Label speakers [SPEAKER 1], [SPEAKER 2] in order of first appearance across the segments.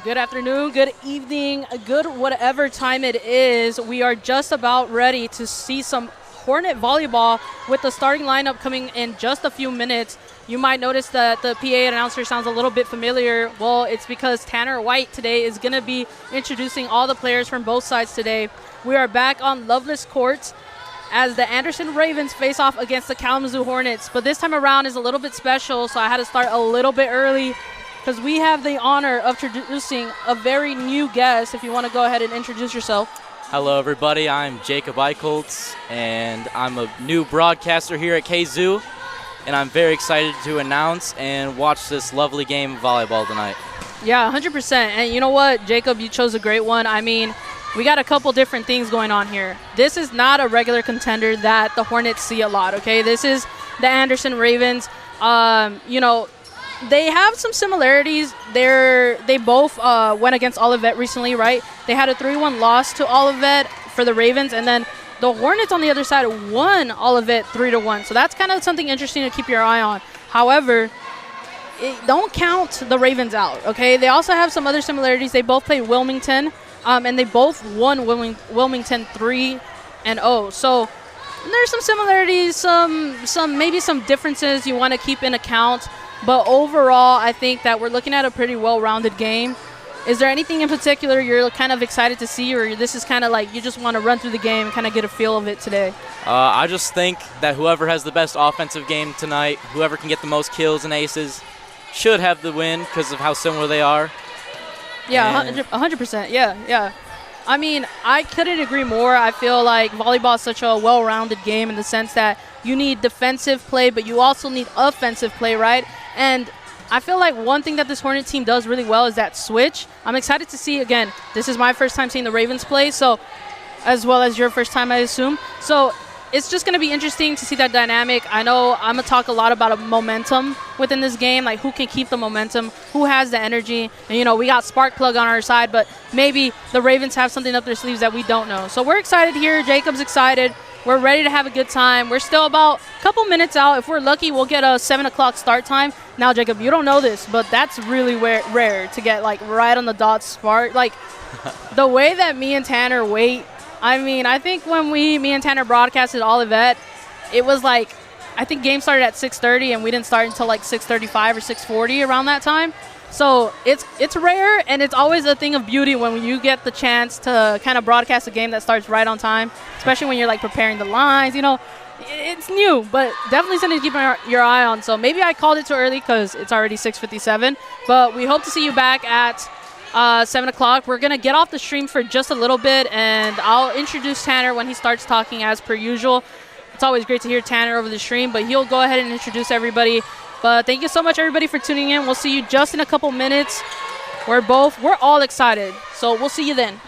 [SPEAKER 1] Good afternoon, good evening, good whatever time it is. We are just about ready to see some Hornet volleyball with the starting lineup coming in just a few minutes. You might notice that the PA announcer sounds a little bit familiar. Well, it's because Tanner White today is going to be introducing all the players from both sides today. We are back on Loveless Courts as the Anderson Ravens face off against the Kalamazoo Hornets. But this time around is a little bit special, so I had to start a little bit early because we have the honor of introducing a very new guest. If you want to go ahead and introduce yourself.
[SPEAKER 2] Hello, everybody. I'm Jacob Eicholtz, and I'm a new broadcaster here at Kazoo, and I'm very excited to announce and watch this lovely game of volleyball tonight.
[SPEAKER 1] Yeah, 100%. And you know what, Jacob, you chose a great one. I mean, we got a couple different things going on here. This is not a regular contender that the Hornets see a lot, okay? This is the Anderson Ravens. They have some similarities. They both went against Olivet recently, right? They had a 3-1 loss to Olivet for the Ravens, and then the Hornets on the other side won Olivet 3-1. So that's kind of something interesting to keep your eye on. However, don't count the Ravens out, okay? They also have some other similarities. They both played Wilmington, and they both won Wilmington 3-0. So there's some similarities, maybe some differences you want to keep in account. But overall, I think that we're looking at a pretty well-rounded game. Is there anything in particular you're kind of excited to see, or this is kind of like you just want to run through the game and kind of get a feel of it today?
[SPEAKER 2] I just think that whoever has the best offensive game tonight, whoever can get the most kills and aces, should have the win because of how similar they are.
[SPEAKER 1] Yeah, 100%. Yeah. I mean, I couldn't agree more. I feel like volleyball is such a well-rounded game in the sense that you need defensive play, but you also need offensive play, right? And I feel like one thing that this Hornet team does really well is that switch. I'm excited to see, again, this is my first time seeing the Ravens play, so as well as your first time, I assume. So it's just going to be interesting to see that dynamic. I know I'm going to talk a lot about a momentum within this game, like who can keep the momentum, who has the energy. And, we got Sparkplug on our side, but maybe the Ravens have something up their sleeves that we don't know. So we're excited here. Jacob's excited. We're ready to have a good time. We're still about a couple minutes out. If we're lucky, we'll get a 7 o'clock start time. Now, Jacob, you don't know this, but that's really rare to get, like, right on the dot start. Like, the way that me and Tanner wait, I mean, I think when me and Tanner broadcasted Olivet, it was like, I think game started at 6:30, and we didn't start until, like, 6:35 or 6:40 around that time. So it's rare, and it's always a thing of beauty when you get the chance to kind of broadcast a game that starts right on time, especially when you're like preparing the lines. It's new, but definitely something to keep your eye on. So maybe I called it too early because it's already 6:57, but we hope to see you back at 7 o'clock. We're going to get off the stream for just a little bit, and I'll introduce Tanner when he starts talking as per usual. It's always great to hear Tanner over the stream, but he'll go ahead and introduce everybody. But thank you so much, everybody, for tuning in. We'll see you just in a couple minutes. We're all excited. So we'll see you then.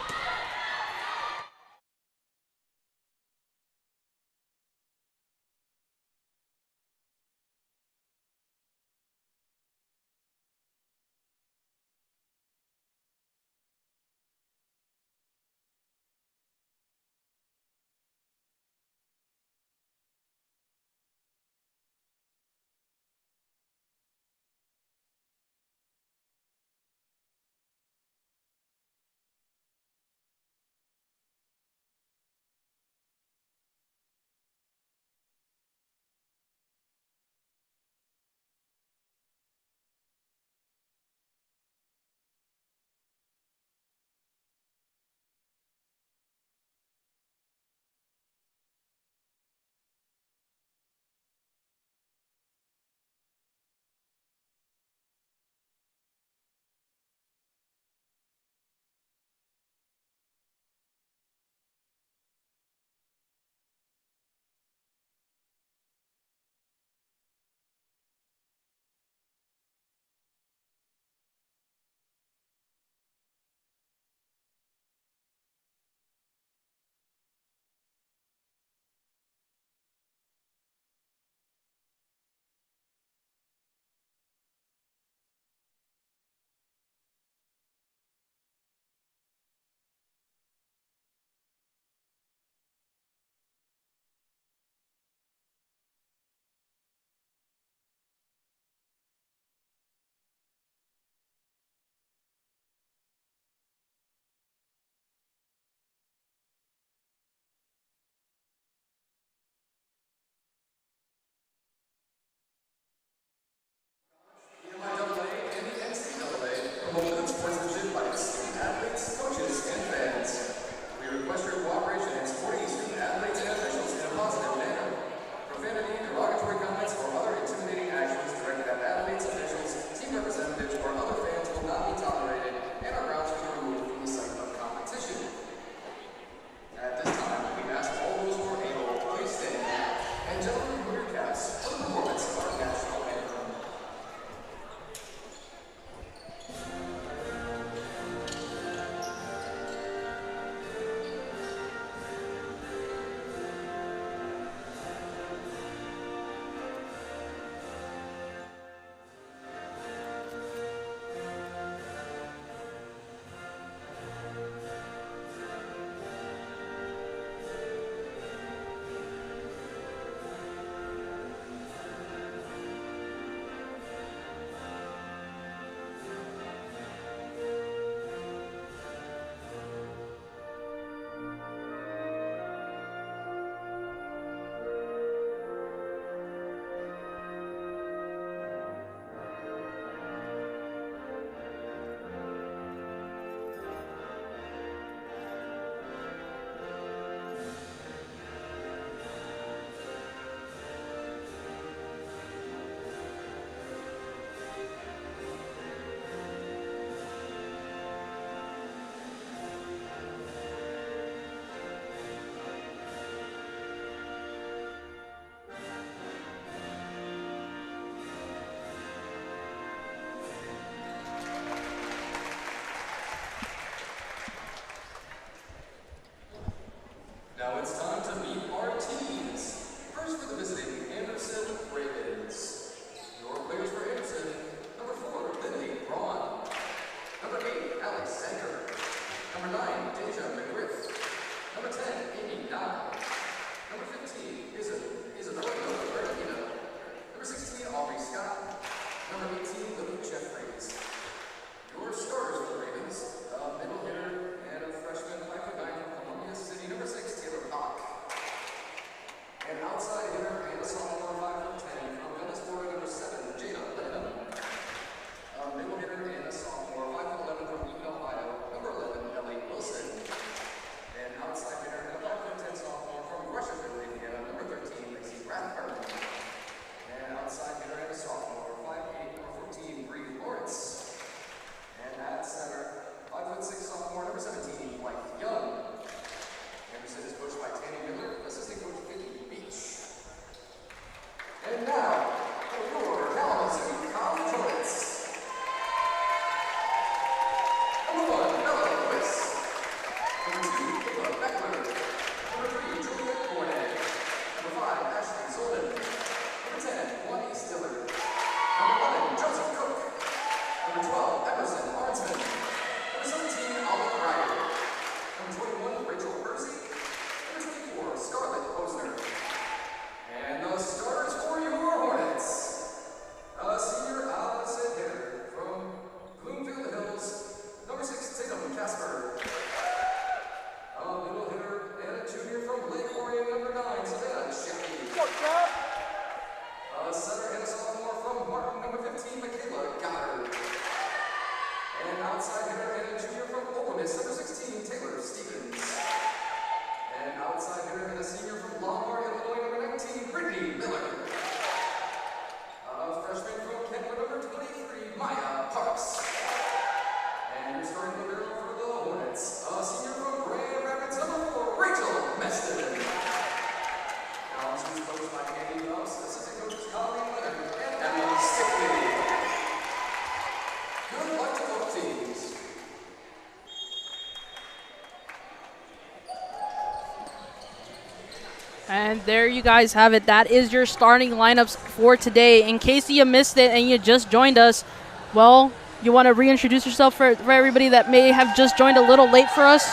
[SPEAKER 1] And there you guys have it. That is your starting lineups for today. In case you missed it and you just joined us, well, you want to reintroduce yourself for everybody that may have just joined a little late for us?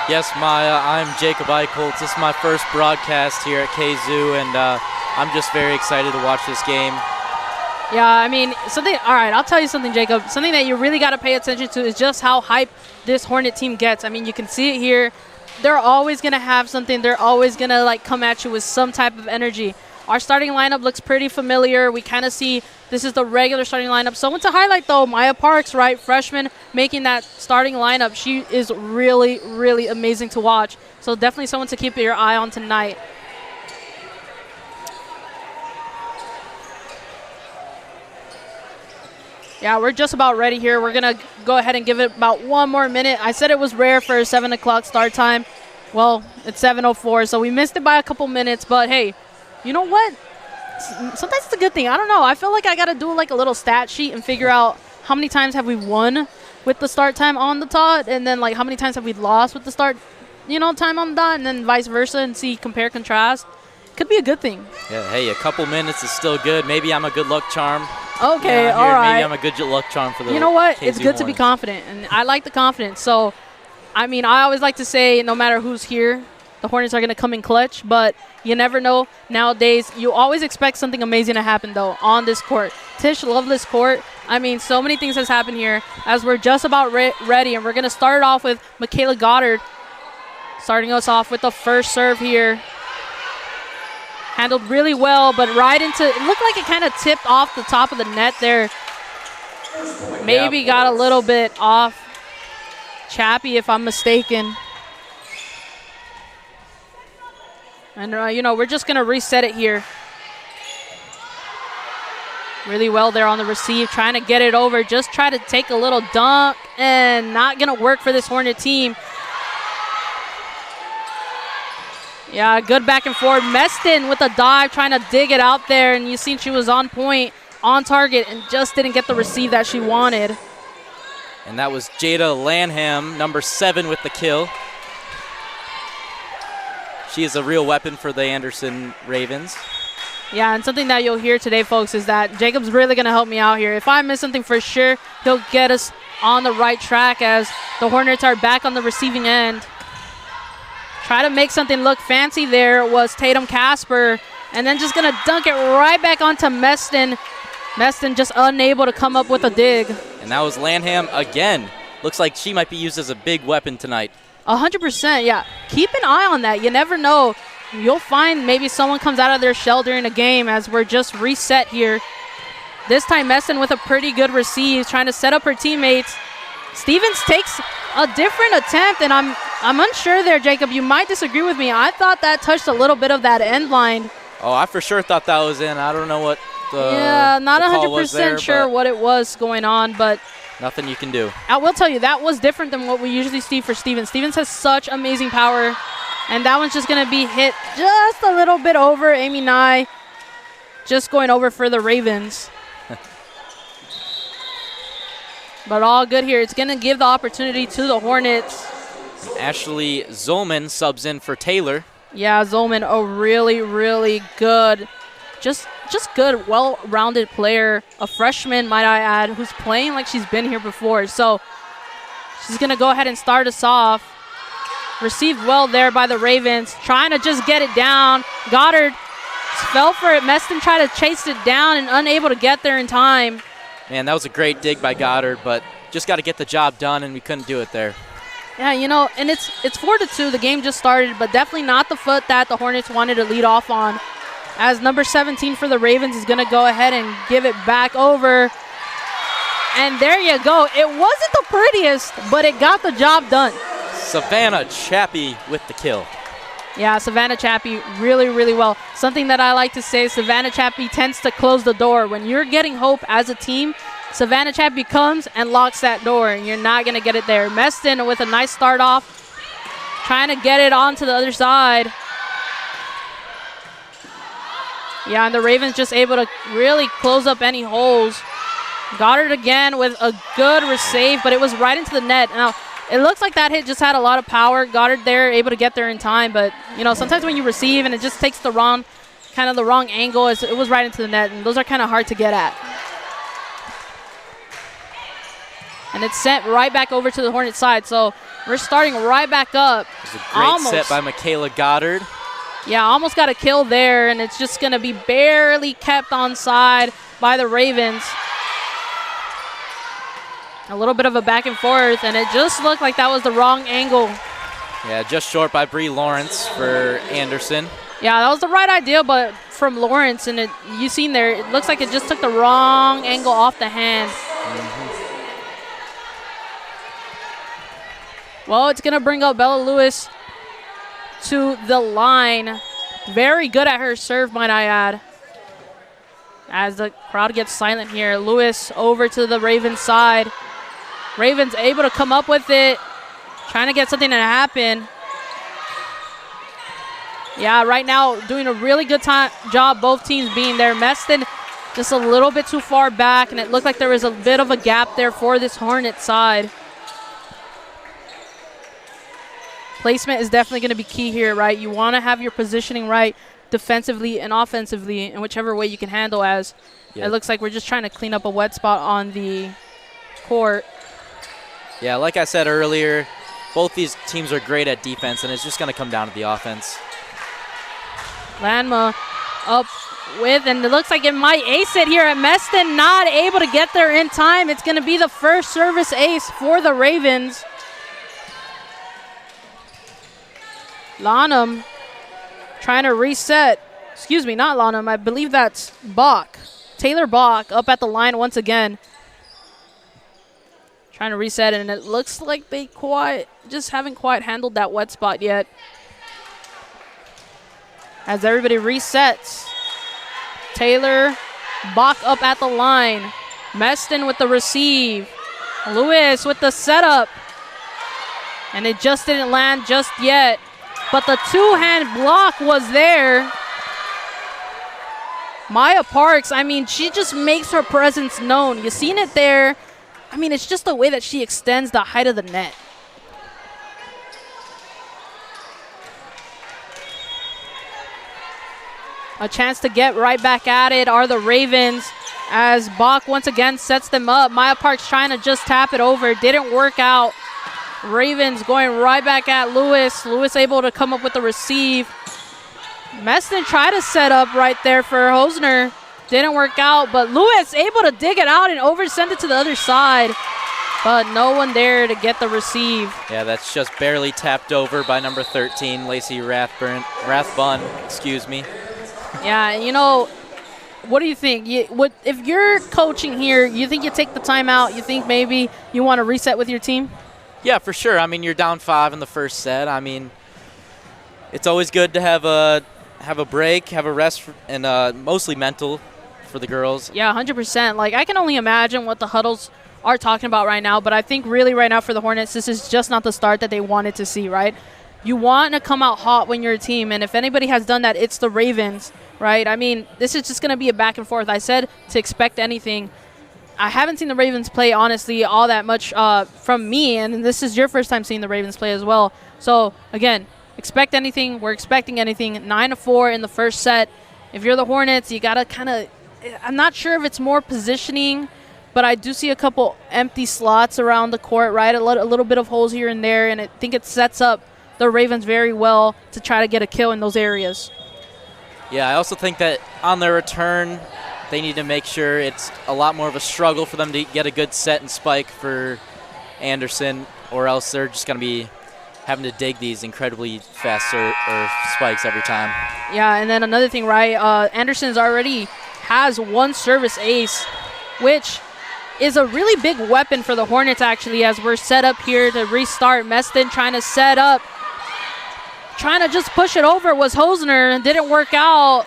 [SPEAKER 2] Yes, Maya, I'm Jacob Eichholz. This is my first broadcast here at KZoo, and I'm just very excited to watch this game.
[SPEAKER 1] Yeah, I mean, all right, I'll tell you something, Jacob. Something that you really got to pay attention to is just how hype this Hornet team gets. I mean, you can see it here. They're always going to have something. They're always going to, like, come at you with some type of energy. Our starting lineup looks pretty familiar. We kind of see this is the regular starting lineup. Someone to highlight, though, Maya Parks, right? Freshman making that starting lineup. She is really, really amazing to watch. So definitely someone to keep your eye on tonight. Yeah, we're just about ready here. We're going to go ahead and give it about 1 more minute. I said it was rare for a 7 o'clock start time. Well, it's 7:04, so we missed it by a couple minutes. But, hey, you know what? Sometimes it's a good thing. I don't know. I feel like I got to do like a little stat sheet and figure out how many times have we won with the start time on the dot, and then like how many times have we lost with the start, time on the dot, and then vice versa, and see, compare, contrast. Could be a good thing.
[SPEAKER 2] Yeah, hey, a couple minutes is still good. Maybe I'm a good luck charm.
[SPEAKER 1] Okay, all right.
[SPEAKER 2] Maybe I'm a good luck charm for the
[SPEAKER 1] You know what?
[SPEAKER 2] KZoo
[SPEAKER 1] It's good to be confident, and I like the confidence. So, I mean, I always like to say no matter who's here, the Hornets are going to come in clutch, but you never know. Nowadays, you always expect something amazing to happen, though, on this court. Tish loved this court. I mean, so many things has happened here as we're just about ready, and we're going to start off with Michaela Goddard starting us off with the first serve here. Handled really well, but right into it looked like it kind of tipped off the top of the net there. Maybe got a little bit off Chappie, if I'm mistaken. And, we're just going to reset it here. Really well there on the receive, trying to get it over. Just try to take a little dunk, and not going to work for this Hornet team. Yeah, good back and forth. Meston with a dive, trying to dig it out there, and you seen she was on point, on target, and just didn't get the receive that she wanted.
[SPEAKER 2] And that was Jada Lanham, number 7, with the kill. She is a real weapon for the Anderson Ravens.
[SPEAKER 1] Yeah, and something that you'll hear today, folks, is that Jacob's really going to help me out here. If I miss something for sure, he'll get us on the right track as the Hornets are back on the receiving end. Try to make something look fancy there was Tatum Casper, and then just going to dunk it right back onto Meston. Meston just unable to come up with a dig.
[SPEAKER 2] And that was Lanham again. Looks like she might be used as a big weapon tonight.
[SPEAKER 1] 100%, yeah. Keep an eye on that. You never know. You'll find maybe someone comes out of their shell during a game as we're just reset here. This time Meston with a pretty good receive, trying to set up her teammates. Stevens takes a different attempt, and I'm unsure there, Jacob. You might disagree with me. I thought that touched a little bit of that end line.
[SPEAKER 2] Oh, I for sure thought that was in. I don't know what the
[SPEAKER 1] not
[SPEAKER 2] 100%
[SPEAKER 1] sure what it was going on, but
[SPEAKER 2] nothing you can do.
[SPEAKER 1] I will tell you, that was different than what we usually see for Stevens. Stevens has such amazing power, and that one's just going to be hit just a little bit over. Amy Nye just going over for the Ravens. But all good here. It's going to give the opportunity to the Hornets.
[SPEAKER 2] Ashley Zolman subs in for Taylor.
[SPEAKER 1] Yeah, Zolman, a really, really good, just good, well-rounded player. A freshman, might I add, who's playing like she's been here before. So she's going to go ahead and start us off. Received well there by the Ravens. Trying to just get it down. Goddard fell for it. Meston tried to chase it down and unable to get there in time.
[SPEAKER 2] Man, that was a great dig by Goddard, but just got to get the job done, and we couldn't do it there.
[SPEAKER 1] Yeah, and it's 4-2. The game just started, but definitely not the foot that the Hornets wanted to lead off on. As number 17 for the Ravens is going to go ahead and give it back over. And there you go. It wasn't the prettiest, but it got the job done.
[SPEAKER 2] Savannah Chappie with the kill.
[SPEAKER 1] Yeah, Savannah Chappie really, really well. Something that I like to say, Savannah Chappie tends to close the door. When you're getting hope as a team, Savannah Chappie comes and locks that door, and you're not going to get it there. Meston with a nice start off, trying to get it onto the other side. Yeah, and the Ravens just able to really close up any holes. Goddard again with a good receive, but it was right into the net. Now, it looks like that hit just had a lot of power. Goddard there, able to get there in time. But, you know, sometimes when you receive and it just takes the wrong angle, it was right into the net. And those are kind of hard to get at. And it's sent right back over to the Hornets side. So we're starting right back up.
[SPEAKER 2] It was a great set by Michaela Goddard.
[SPEAKER 1] Yeah, almost got a kill there, and it's just going to be barely kept onside by the Ravens. A little bit of a back and forth, and it just looked like that was the wrong angle.
[SPEAKER 2] Yeah, just short by Bree Lawrence for Anderson.
[SPEAKER 1] Yeah, that was the right idea, but from Lawrence, and you seen there, it looks like it just took the wrong angle off the hand. Well, it's going to bring up Bella Lewis to the line. Very good at her serve, might I add. As the crowd gets silent here, Lewis over to the Ravens side. Ravens able to come up with it, trying to get something to happen. Yeah, right now doing a really good job, both teams being there. Meston just a little bit too far back, and it looked like there was a bit of a gap there for this Hornet side. Placement is definitely going to be key here, right? You want to have your positioning right defensively and offensively in whichever way you can handle as. It looks like we're just trying to clean up a wet spot on the court.
[SPEAKER 2] Yeah, like I said earlier, both these teams are great at defense, and it's just going to come down to the offense.
[SPEAKER 1] Landma up with, and it looks like it might ace it here at Meston. Not able to get there in time. It's going to be the first service ace for the Ravens. Lonham trying to reset. Excuse me, not Lonham. I believe that's Bach. Taylor Bach up at the line once again. Trying to reset, and it looks like they just haven't quite handled that wet spot yet. As everybody resets. Taylor Bach up at the line. Meston with the receive. Lewis with the setup. And it just didn't land just yet. But the two-hand block was there. Maya Parks, I mean, she just makes her presence known. You've seen it there. I mean, it's just the way that she extends the height of the net. A chance to get right back at it are the Ravens as Bach once again sets them up. Maya Parks trying to just tap it over. Didn't work out. Ravens going right back at Lewis. Lewis able to come up with the receive. Meston tried to set up right there for Hosner. Didn't work out, but Lewis able to dig it out and send it to the other side. But no one there to get the receive.
[SPEAKER 2] Yeah, that's just barely tapped over by number 13, Lacey Rathbun, excuse me.
[SPEAKER 1] Yeah, you know, what do you think? If you're coaching here, you think you take the timeout? You think maybe you want to reset with your team?
[SPEAKER 2] Yeah, for sure. I mean, you're down 5 in the first set. I mean, it's always good to have a break, have a rest, and mostly mental for the girls.
[SPEAKER 1] Yeah, 100%. Like, I can only imagine what the huddles are talking about right now, but I think really right now for the Hornets, this is just not the start that they wanted to see, right? You want to come out hot when you're a team, and if anybody has done that, it's the Ravens, right? I mean, this is just going to be a back and forth. I said to expect anything. I haven't seen the Ravens play, honestly, all that much from me, and this is your first time seeing the Ravens play as well. So, again, expect anything. We're expecting anything. 9-4 in the first set. If you're the Hornets, you got to kind of – I'm not sure if it's more positioning, but I do see a couple empty slots around the court, right? A little bit of holes here and there, and I think it sets up the Ravens very well to try to get a kill in those areas.
[SPEAKER 2] Yeah, I also think that on their return – they need to make sure it's a lot more of a struggle for them to get a good set and spike for Anderson, or else they're just going to be having to dig these incredibly fast or spikes every time.
[SPEAKER 1] Yeah, and then another thing, right? Anderson's already has one service ace, which is a really big weapon for the Hornets, actually, as we're set up here to restart. Meston trying to set up, trying to just push it over was Hosner, and didn't work out.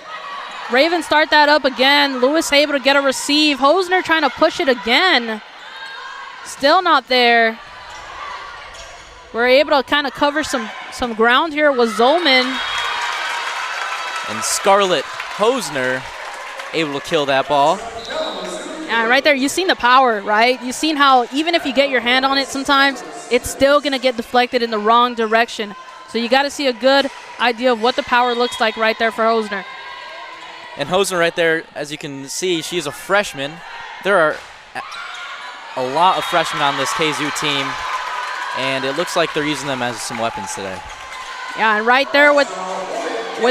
[SPEAKER 1] Ravens start that up again. Lewis able to get a receive. Hosner trying to push it again. Still not there. We're able to kind of cover some ground here with Zolman.
[SPEAKER 2] And Scarlett Hosner able to kill that ball.
[SPEAKER 1] Yeah, right there, you've seen the power, right? You've seen how even if you get your hand on it sometimes, it's still going to get deflected in the wrong direction. So you got to see a good idea of what the power looks like right there for Hosner.
[SPEAKER 2] And Hosner right there, as you can see, she's a freshman. There are a lot of freshmen on this KZoo team, and it looks like they're using them as some weapons today.
[SPEAKER 1] Yeah, and right there with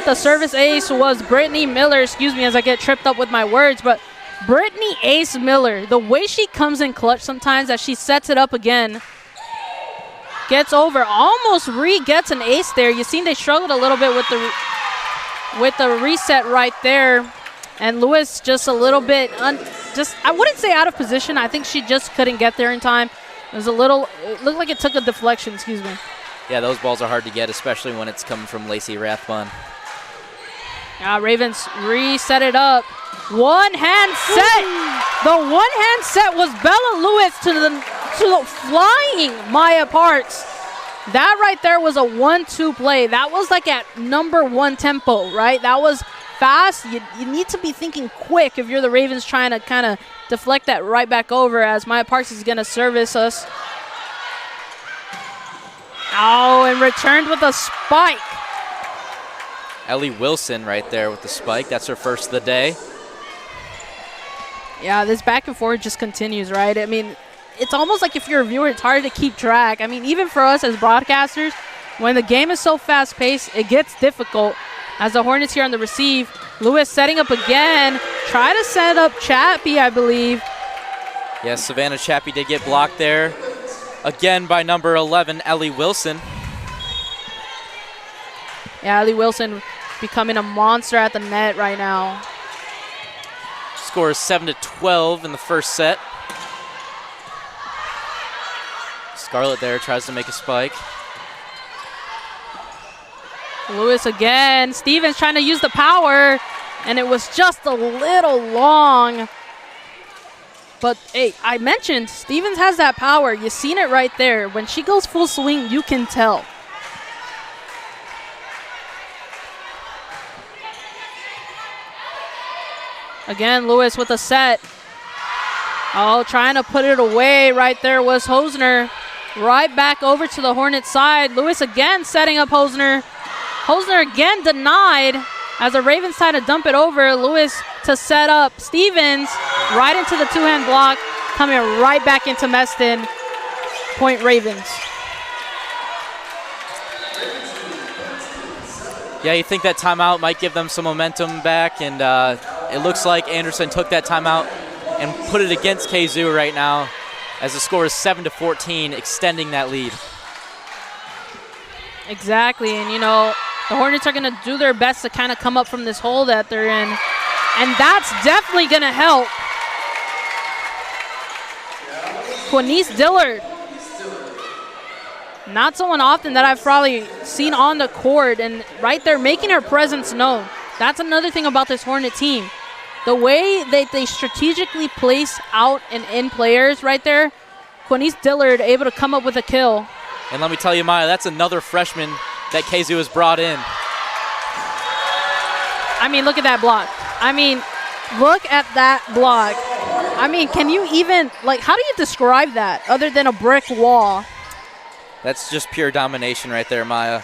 [SPEAKER 1] the service ace was Brittany Miller. Excuse me as I get tripped up with my words, but Brittany Ace Miller, the way she comes in clutch sometimes as she sets it up again, gets over, almost gets an ace there. You seen they struggled a little bit with the reset right there. And Lewis just a little bit, I wouldn't say out of position. I think she just couldn't get there in time. It looked like it took a deflection, excuse me.
[SPEAKER 2] Yeah, those balls are hard to get, especially when it's coming from Lacey Rathbun.
[SPEAKER 1] Ravens reset it up. One-hand set. The one-hand set was Bella Lewis to the flying Maya Parks. That right there was a 1-2 play. That was like at #1 tempo, right? That was fast. You need to be thinking quick if you're the Ravens trying to kind of deflect that right back over as Maya Parks is going to service us. Oh, and returned with a spike.
[SPEAKER 2] Ellie Wilson right there with the spike. That's her first of the day.
[SPEAKER 1] Yeah, this back and forth just continues, right? I mean, it's almost like if you're a viewer, it's hard to keep track. I mean, even for us as broadcasters, when the game is so fast-paced, it gets difficult. As the Hornets here on the receive, Lewis setting up again. Try to set up Chappie, I believe.
[SPEAKER 2] Yes, Savannah Chappie did get blocked there. Again by number 11, Ellie Wilson.
[SPEAKER 1] Yeah, Ellie Wilson becoming a monster at the net right now.
[SPEAKER 2] Score is 7-12 in the first set. Scarlett there tries to make a spike.
[SPEAKER 1] Lewis again. Stevens trying to use the power, and it was just a little long. But, hey, I mentioned Stevens has that power. You've seen it right there. When she goes full swing, you can tell. Again, Lewis with a set. Oh, trying to put it away right there was Hosner. Right back over to the Hornets side. Lewis again setting up Hosner. Hosner again denied as the Ravens try to dump it over. Lewis to set up Stevens right into the two-hand block, coming right back into Meston. Point Ravens.
[SPEAKER 2] Yeah, you think that timeout might give them some momentum back, and it looks like Anderson took that timeout and put it against KZoo right now as the score is 7-14, extending that lead.
[SPEAKER 1] Exactly, and you know, the Hornets are going to do their best to kind of come up from this hole that they're in, and that's definitely going to help. Quanice Dillard. Not someone often that I've probably seen on the court, and right there making her presence known. That's another thing about this Hornet team. The way that they strategically place out and in players right there, Quanice Dillard able to come up with a kill.
[SPEAKER 2] And let me tell you, Maya, that's another freshman that KZoo has brought in.
[SPEAKER 1] I mean, look at that block. I mean, look at that block. I mean, can you even, like, how do you describe that other than a brick wall?
[SPEAKER 2] That's just pure domination right there, Maya.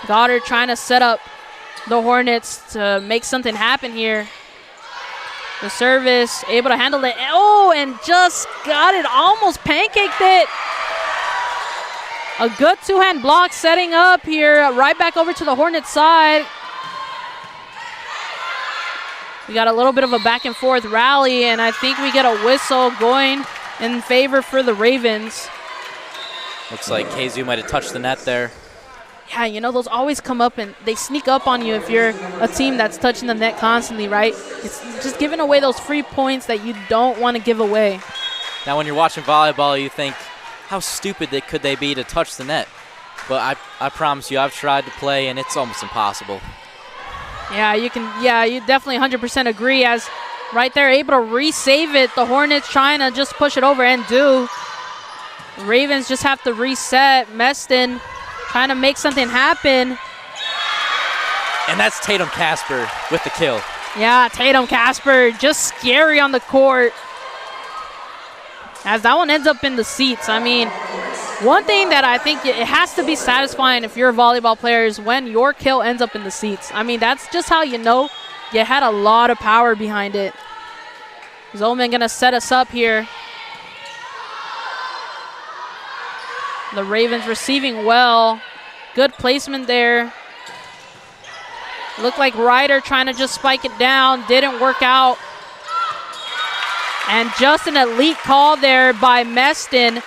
[SPEAKER 1] Goddard trying to set up the Hornets to make something happen here. The service, able to handle it. Oh, and just got it, almost pancaked it. A good two-hand block setting up here, right back over to the Hornets side. We got a little bit of a back and forth rally, and I think we get a whistle going in favor for the Ravens.
[SPEAKER 2] Looks like KZoo might have touched the net there.
[SPEAKER 1] Yeah, you know, those always come up and they sneak up on you if you're a team that's touching the net constantly, right? It's just giving away those free points that you don't want to give away.
[SPEAKER 2] Now, when you're watching volleyball, you think, how stupid could they be to touch the net? But I promise you, I've tried to play, and it's almost impossible.
[SPEAKER 1] Yeah, you definitely 100% agree, as right there, able to re-save it. The Hornets trying to just push it over and do. Ravens just have to reset. Meston trying to make something happen.
[SPEAKER 2] And that's Tatum Casper with the kill.
[SPEAKER 1] Yeah, Tatum Casper just scary on the court. as that one ends up in the seats. I mean, one thing that I think it has to be satisfying if you're a volleyball player is when your kill ends up in the seats. I mean, that's just how you know you had a lot of power behind it. Zolman gonna set us up here. The Ravens receiving well. Good placement there. Looked like Ryder trying to just spike it down. Didn't work out. And just an elite call there by Meston.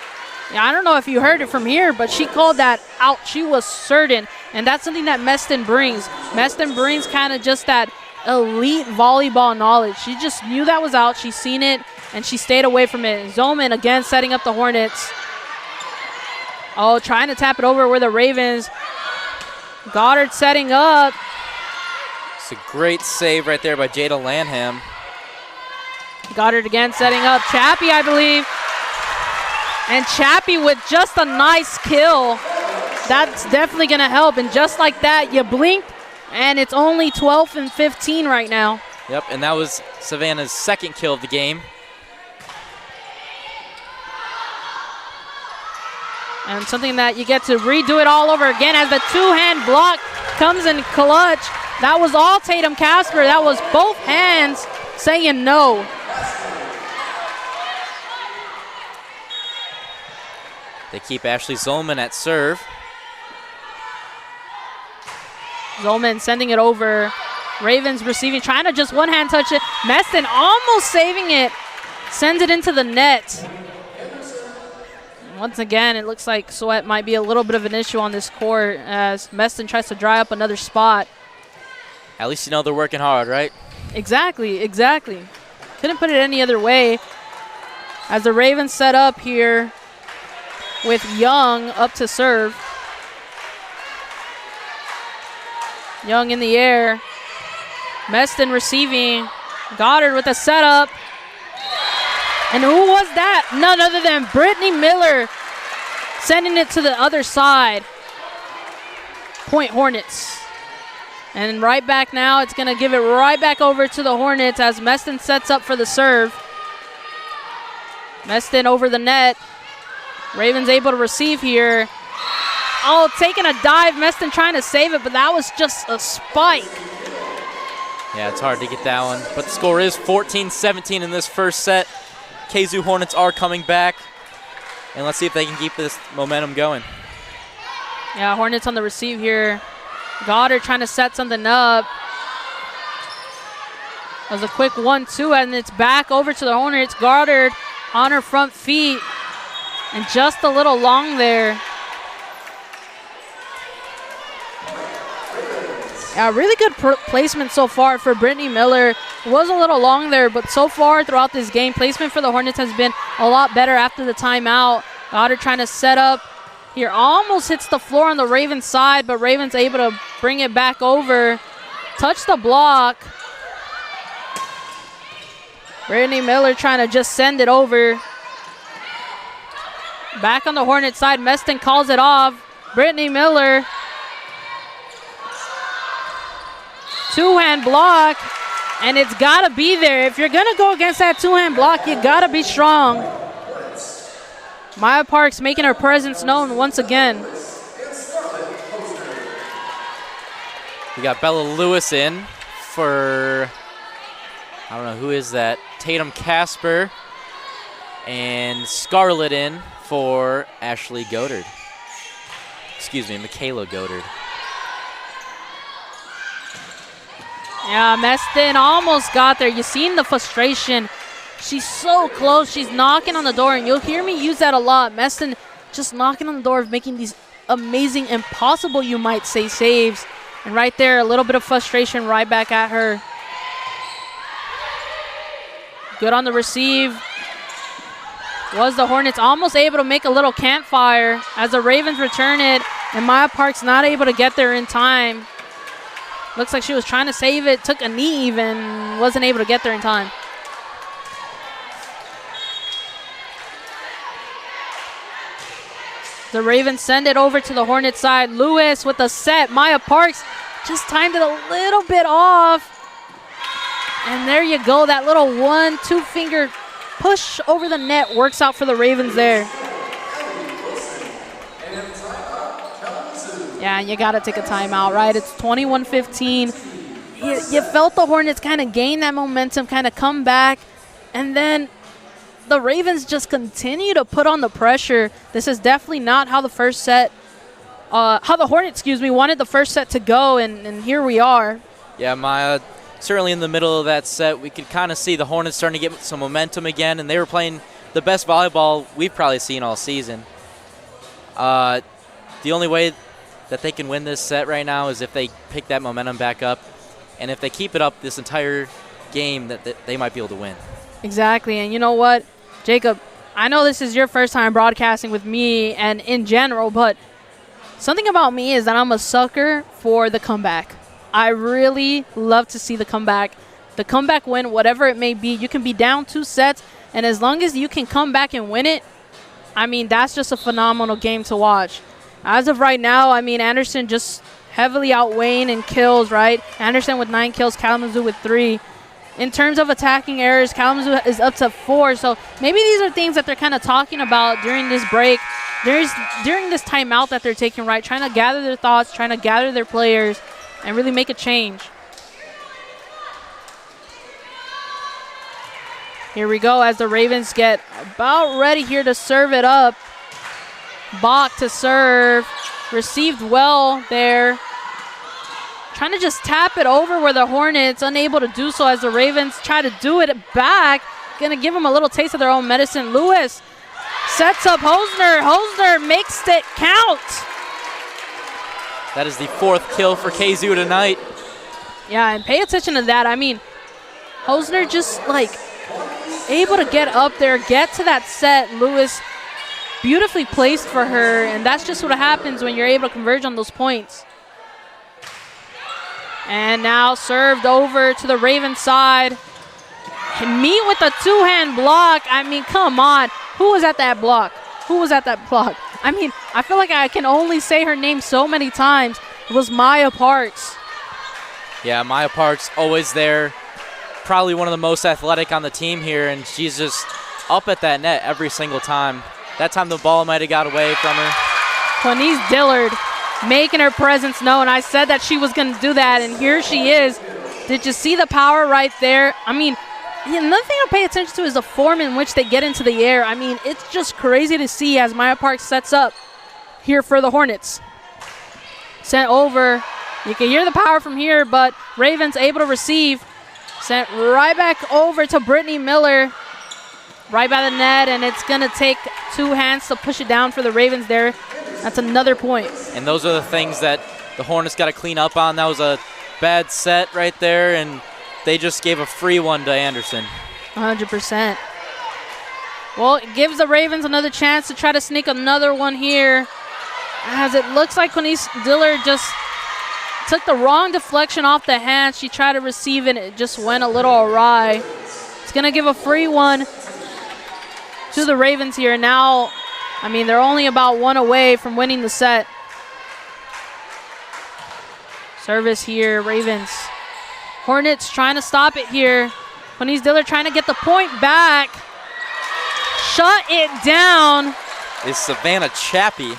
[SPEAKER 1] Yeah, I don't know if you heard it from here, but she called that out. She was certain. And that's something that Meston brings. Meston brings kind of just that elite volleyball knowledge. She just knew that was out. She seen it, and she stayed away from it. Zolman again setting up the Hornets. Oh, trying to tap it over with the Ravens. Goddard setting up.
[SPEAKER 2] It's a great save right there by Jada Lanham.
[SPEAKER 1] Goddard again setting up. Chappie, I believe. And Chappie with just a nice kill. That's definitely going to help. And just like that, you blinked, and it's only 12 and 15 right now.
[SPEAKER 2] Yep, and that was Savannah's second kill of the game.
[SPEAKER 1] And something that you get to redo it all over again as the two-hand block comes in clutch. That was all Tatum Casper. That was both hands saying no.
[SPEAKER 2] They keep Ashley Zolman at serve.
[SPEAKER 1] Zolman sending it over. Ravens receiving, trying to just one-hand touch it. Meston almost saving it. Sends it into the net. Once again, it looks like sweat might be a little bit of an issue on this court as Meston tries to dry up another spot.
[SPEAKER 2] At least you know they're working hard, right?
[SPEAKER 1] Exactly, exactly. Couldn't put it any other way. As the Ravens set up here with Young up to serve. Young in the air. Meston receiving. Goddard with a setup. And who was that? None other than Brittany Miller sending it to the other side. Point Hornets. And right back now, it's going to give it right back over to the Hornets as Meston sets up for the serve. Meston over the net. Ravens able to receive here. Oh, taking a dive. Meston trying to save it, but that was just a spike.
[SPEAKER 2] Yeah, it's hard to get that one. But the score is 14-17 in this first set. Kalamazoo Hornets are coming back. And let's see if they can keep this momentum going.
[SPEAKER 1] Yeah, Hornets on the receive here. Goddard trying to set something up. That was a quick 1-2, and it's back over to the Hornets. Goddard on her front feet. And just a little long there. Yeah, really good placement so far for Brittany Miller. It was a little long there, but so far throughout this game, placement for the Hornets has been a lot better after the timeout. Goddard trying to set up here. Almost hits the floor on the Ravens side, but Ravens able to bring it back over. Touch the block. Brittany Miller trying to just send it over. Back on the Hornet side, Meston calls it off. Brittany Miller. Two-hand block, and it's got to be there. If you're going to go against that two-hand block, you got to be strong. Maya Parks making her presence known once again.
[SPEAKER 2] We got Bella Lewis in for, I don't know, who is that? Tatum Casper. And Scarlett in for Ashley Goddard. Excuse me, Michaela Goddard.
[SPEAKER 1] Yeah, Meston almost got there. You seen the frustration. She's so close. She's knocking on the door, and you'll hear me use that a lot. Meston just knocking on the door of making these amazing, impossible, you might say, saves. And right there, a little bit of frustration right back at her. Good on the receive. Was the Hornets almost able to make a little campfire as the Ravens return it, and Maya Parks not able to get there in time. Looks like she was trying to save it, took a knee even, wasn't able to get there in time. The Ravens send it over to the Hornet side. Lewis with the set. Maya Parks just timed it a little bit off. And there you go, that little 1-2 finger push over the net works out for the Ravens there. Yeah, and you got to take a timeout, right? It's 21-15. You felt the Hornets kind of gain that momentum, kind of come back, and then the Ravens just continue to put on the pressure. This is definitely not how the first set, how the Hornets, wanted the first set to go, and here we are.
[SPEAKER 2] Yeah, Maya, certainly in the middle of that set, we could kind of see the Hornets starting to get some momentum again, and they were playing the best volleyball we've probably seen all season. The only way that they can win this set right now is if they pick that momentum back up, and if they keep it up this entire game, that they might be able to win.
[SPEAKER 1] Exactly, and you know what, Jacob, I know this is your first time broadcasting with me and in general, but something about me is that I'm a sucker for the comeback. I really love to see the comeback win, whatever it may be. You can be down 2 sets, and as long as you can come back and win it, I mean, that's just a phenomenal game to watch. As of right now, I mean, Anderson just heavily outweighing in kills, right? Anderson with 9 kills, Kalamazoo with 3. In terms of attacking errors, Kalamazoo is up to 4. So maybe these are things that they're kind of talking about during this break, during this timeout that they're taking, right? Trying to gather their thoughts, trying to gather their players, and really make a change. Here we go as the Ravens get about ready here to serve it up. Bach to serve. Received well there. Trying to just tap it over where the Hornets unable to do so as the Ravens try to do it back. Going to give them a little taste of their own medicine. Lewis sets up Hosner. Hosner makes it count.
[SPEAKER 2] That is the 4th kill for KZoo tonight.
[SPEAKER 1] Yeah, and pay attention to that. I mean, Hosner just like able to get up there, get to that set. Lewis beautifully placed for her, and that's just what happens when you're able to converge on those points. And now served over to the Ravens side. Meet with a 2-hand block. I mean, come on. Who was at that block? Who was at that block? I mean, I feel like I can only say her name so many times. It was Maya Parks.
[SPEAKER 2] Yeah, Maya Parks always there. Probably one of the most athletic on the team here, and she's just up at that net every single time. That time the ball might have got away from her.
[SPEAKER 1] Quanise Dillard making her presence known. I said that she was going to do that, and here she is. Did you see the power right there? I mean, another thing to pay attention to is the form in which they get into the air. I mean, it's just crazy to see as Maya Parks sets up here for the Hornets. Sent over. You can hear the power from here, but Ravens able to receive. Sent right back over to Brittany Miller. Right by the net, and it's going to take 2 hands to push it down for the Ravens there. That's another point. And
[SPEAKER 2] those are the things that the Hornets got to clean up on. That was a bad set right there, and they just gave a free one to Anderson.
[SPEAKER 1] 100%. Well, it gives the Ravens another chance to try to sneak another one here, as it looks like Quanise Dillard just took the wrong deflection off the hand. She tried to receive it. It just went a little awry. It's going to give a free one to the Ravens here. Now, I mean, they're only about 1 away from winning the set. Service here, Ravens. Hornets trying to stop it here. Quanise Dillard trying to get the point back. Shut it down.
[SPEAKER 2] Is Savannah Chappie.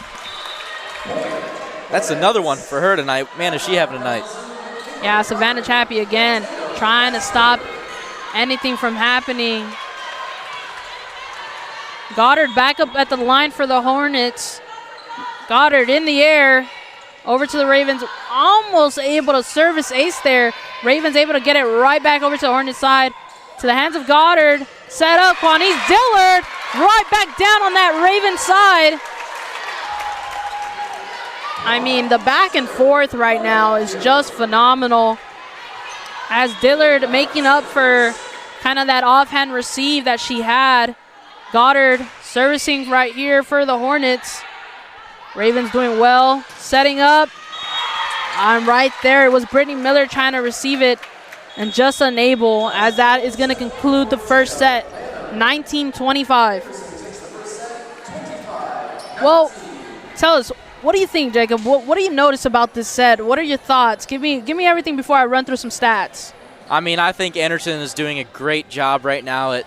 [SPEAKER 2] That's another one for her tonight. Man, is she having a night.
[SPEAKER 1] Yeah, Savannah Chappie again, trying to stop anything from happening. Goddard back up at the line for the Hornets. Goddard in the air. Over to the Ravens. Almost able to service ace there. Ravens able to get it right back over to the Hornets side. To the hands of Goddard. Set up. Quanise Dillard right back down on that Ravens side. I mean, the back and forth right now is just phenomenal. As Dillard making up for kind of that offhand receive that she had. Goddard servicing right here for the Hornets. Ravens doing well. Setting up. I'm right there. It was Brittany Miller trying to receive it and just unable, as that is going to conclude the first set, 19-25. Well, tell us, what do you think, Jacob? What do you notice about this set? What are your thoughts? Give me everything before I run through some stats.
[SPEAKER 2] I mean, I think Anderson is doing a great job right now at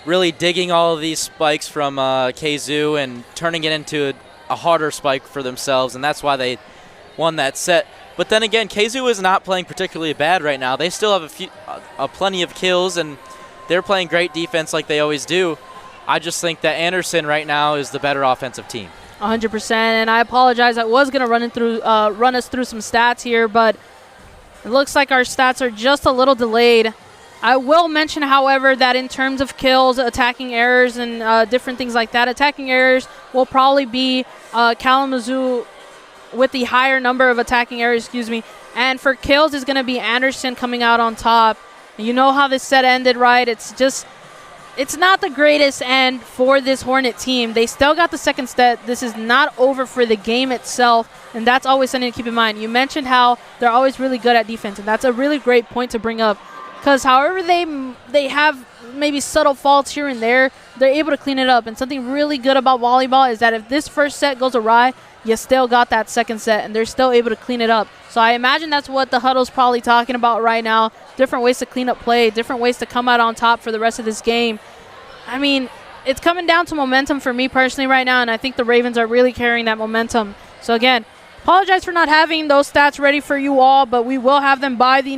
[SPEAKER 2] really digging all of these spikes from Kalamazoo and turning it into a harder spike for themselves, and that's why they won that set. But then again, Kalamazoo is not playing particularly bad right now. They still have plenty of kills, and they're playing great defense like they always do. I just think that Anderson right now is the better offensive team.
[SPEAKER 1] 100%, and I apologize. I was going to run us through some stats here, but it looks like our stats are just a little delayed. I will mention, however, that in terms of kills, attacking errors, and different things like that, attacking errors will probably be Kalamazoo with the higher number of attacking errors, and for kills is going to be Anderson coming out on top. You know how this set ended, right? It's not the greatest end for this Hornet team. They still got the second set. This is not over for the game itself, and that's always something to keep in mind. You mentioned how they're always really good at defense, and that's a really great point to bring up. Because however they have maybe subtle faults here and there, they're able to clean it up. And something really good about volleyball is that if this first set goes awry, you still got that second set, and they're still able to clean it up. So I imagine that's what the huddle's probably talking about right now. Different ways to clean up play, different ways to come out on top for the rest of this game. I mean, it's coming down to momentum for me personally right now, and I think the Ravens are really carrying that momentum. So again, apologize for not having those stats ready for you all, but we will have them by the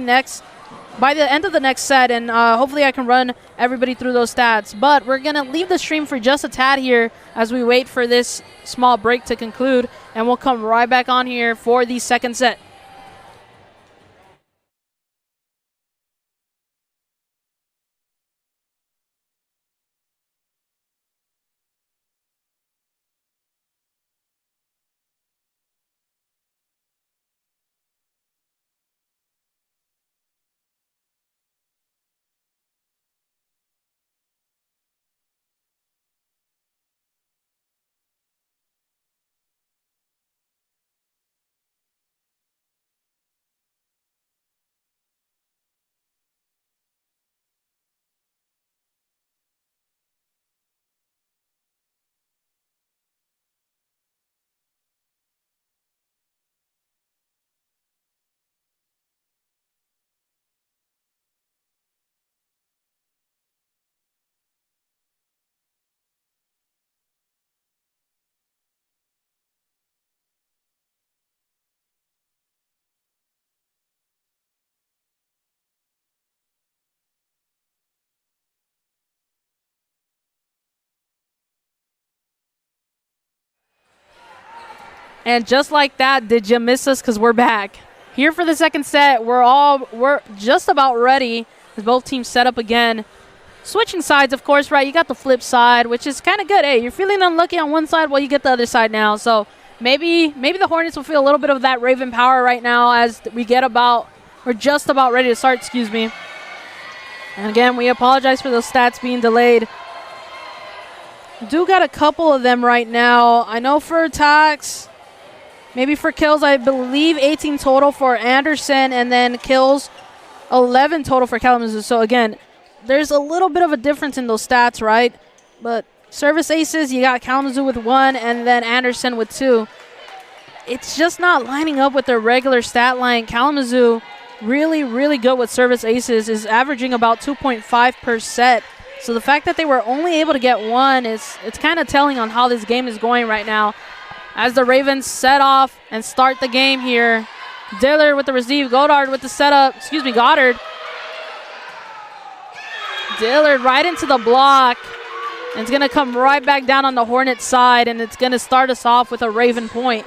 [SPEAKER 1] end of the next set, and hopefully I can run everybody through those stats. But we're going to leave the stream for just a tad here as we wait for this small break to conclude, and we'll come right back on here for the second set. And just like that, did you miss us? Because we're back. Here for the second set. We're just about ready as both teams set up again. Switching sides, of course, right? You got the flip side, which is kind of good. Hey, you're feeling unlucky on one side, well, you get the other side now. So maybe the Hornets will feel a little bit of that Raven power right now as we're just about ready to start, And again, we apologize for those stats being delayed. Do got a couple of them right now. I know for attacks, maybe for kills, I believe 18 total for Anderson, and then kills 11 total for Kalamazoo. So again, there's a little bit of a difference in those stats, right? But service aces, you got Kalamazoo with 1 and then Anderson with 2. It's just not lining up with their regular stat line. Kalamazoo, really, really good with service aces, is averaging about 2.5 per set. So the fact that they were only able to get 1, it's kind of telling on how this game is going right now. As the Ravens set off and start the game here. Dillard with the receive. Goddard with the setup. Goddard. Dillard right into the block. And it's going to come right back down on the Hornet side, and it's going to start us off with a Raven point.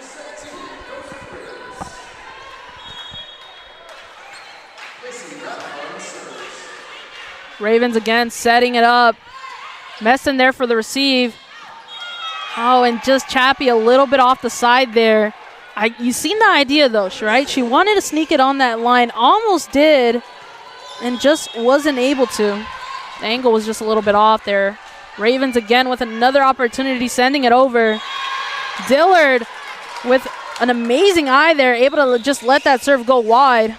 [SPEAKER 1] Ravens again setting it up. Messon there for the receive. Oh, and just Chappie a little bit off the side there. You seen the idea, though, right? She wanted to sneak it on that line. Almost did, and just wasn't able to. The angle was just a little bit off there. Ravens again with another opportunity, sending it over. Dillard with an amazing eye there, able to just let that serve go wide.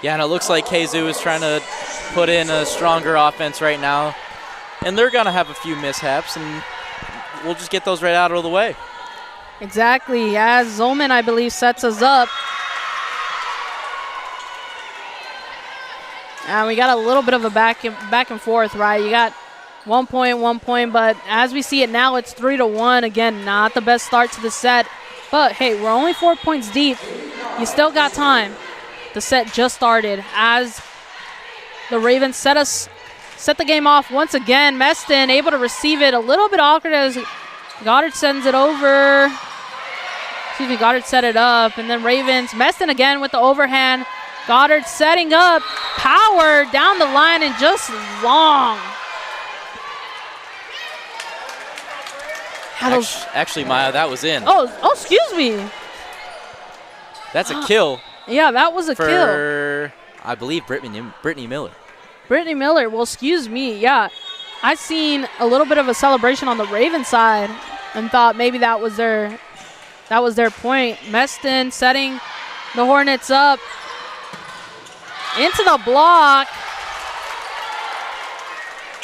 [SPEAKER 2] Yeah, and it looks like Kalamazoo is trying to put in a stronger offense right now. And they're going to have a few mishaps, and we'll just get those right out of the way.
[SPEAKER 1] Exactly, as Zolman, I believe, sets us up. And we got a little bit of a back and forth, right? You got 1 point, but as we see it now, it's 3-1. Again, not the best start to the set. But, hey, we're only 4 points deep. You still got time. The set just started as the Ravens set the game off once again. Meston able to receive it. A little bit awkward as Goddard sends it over. Excuse me, Goddard set it up. And then Ravens, Meston again with the overhand. Goddard setting up. Power down the line and just long.
[SPEAKER 2] Actually, Maya, that was in.
[SPEAKER 1] Oh, excuse me.
[SPEAKER 2] That's a kill.
[SPEAKER 1] Yeah, that was a kill.
[SPEAKER 2] I believe, Brittany Miller.
[SPEAKER 1] Brittany Miller, well, excuse me. Yeah, I seen a little bit of a celebration on the Ravens side and thought maybe that was their point. Meston setting the Hornets up into the block.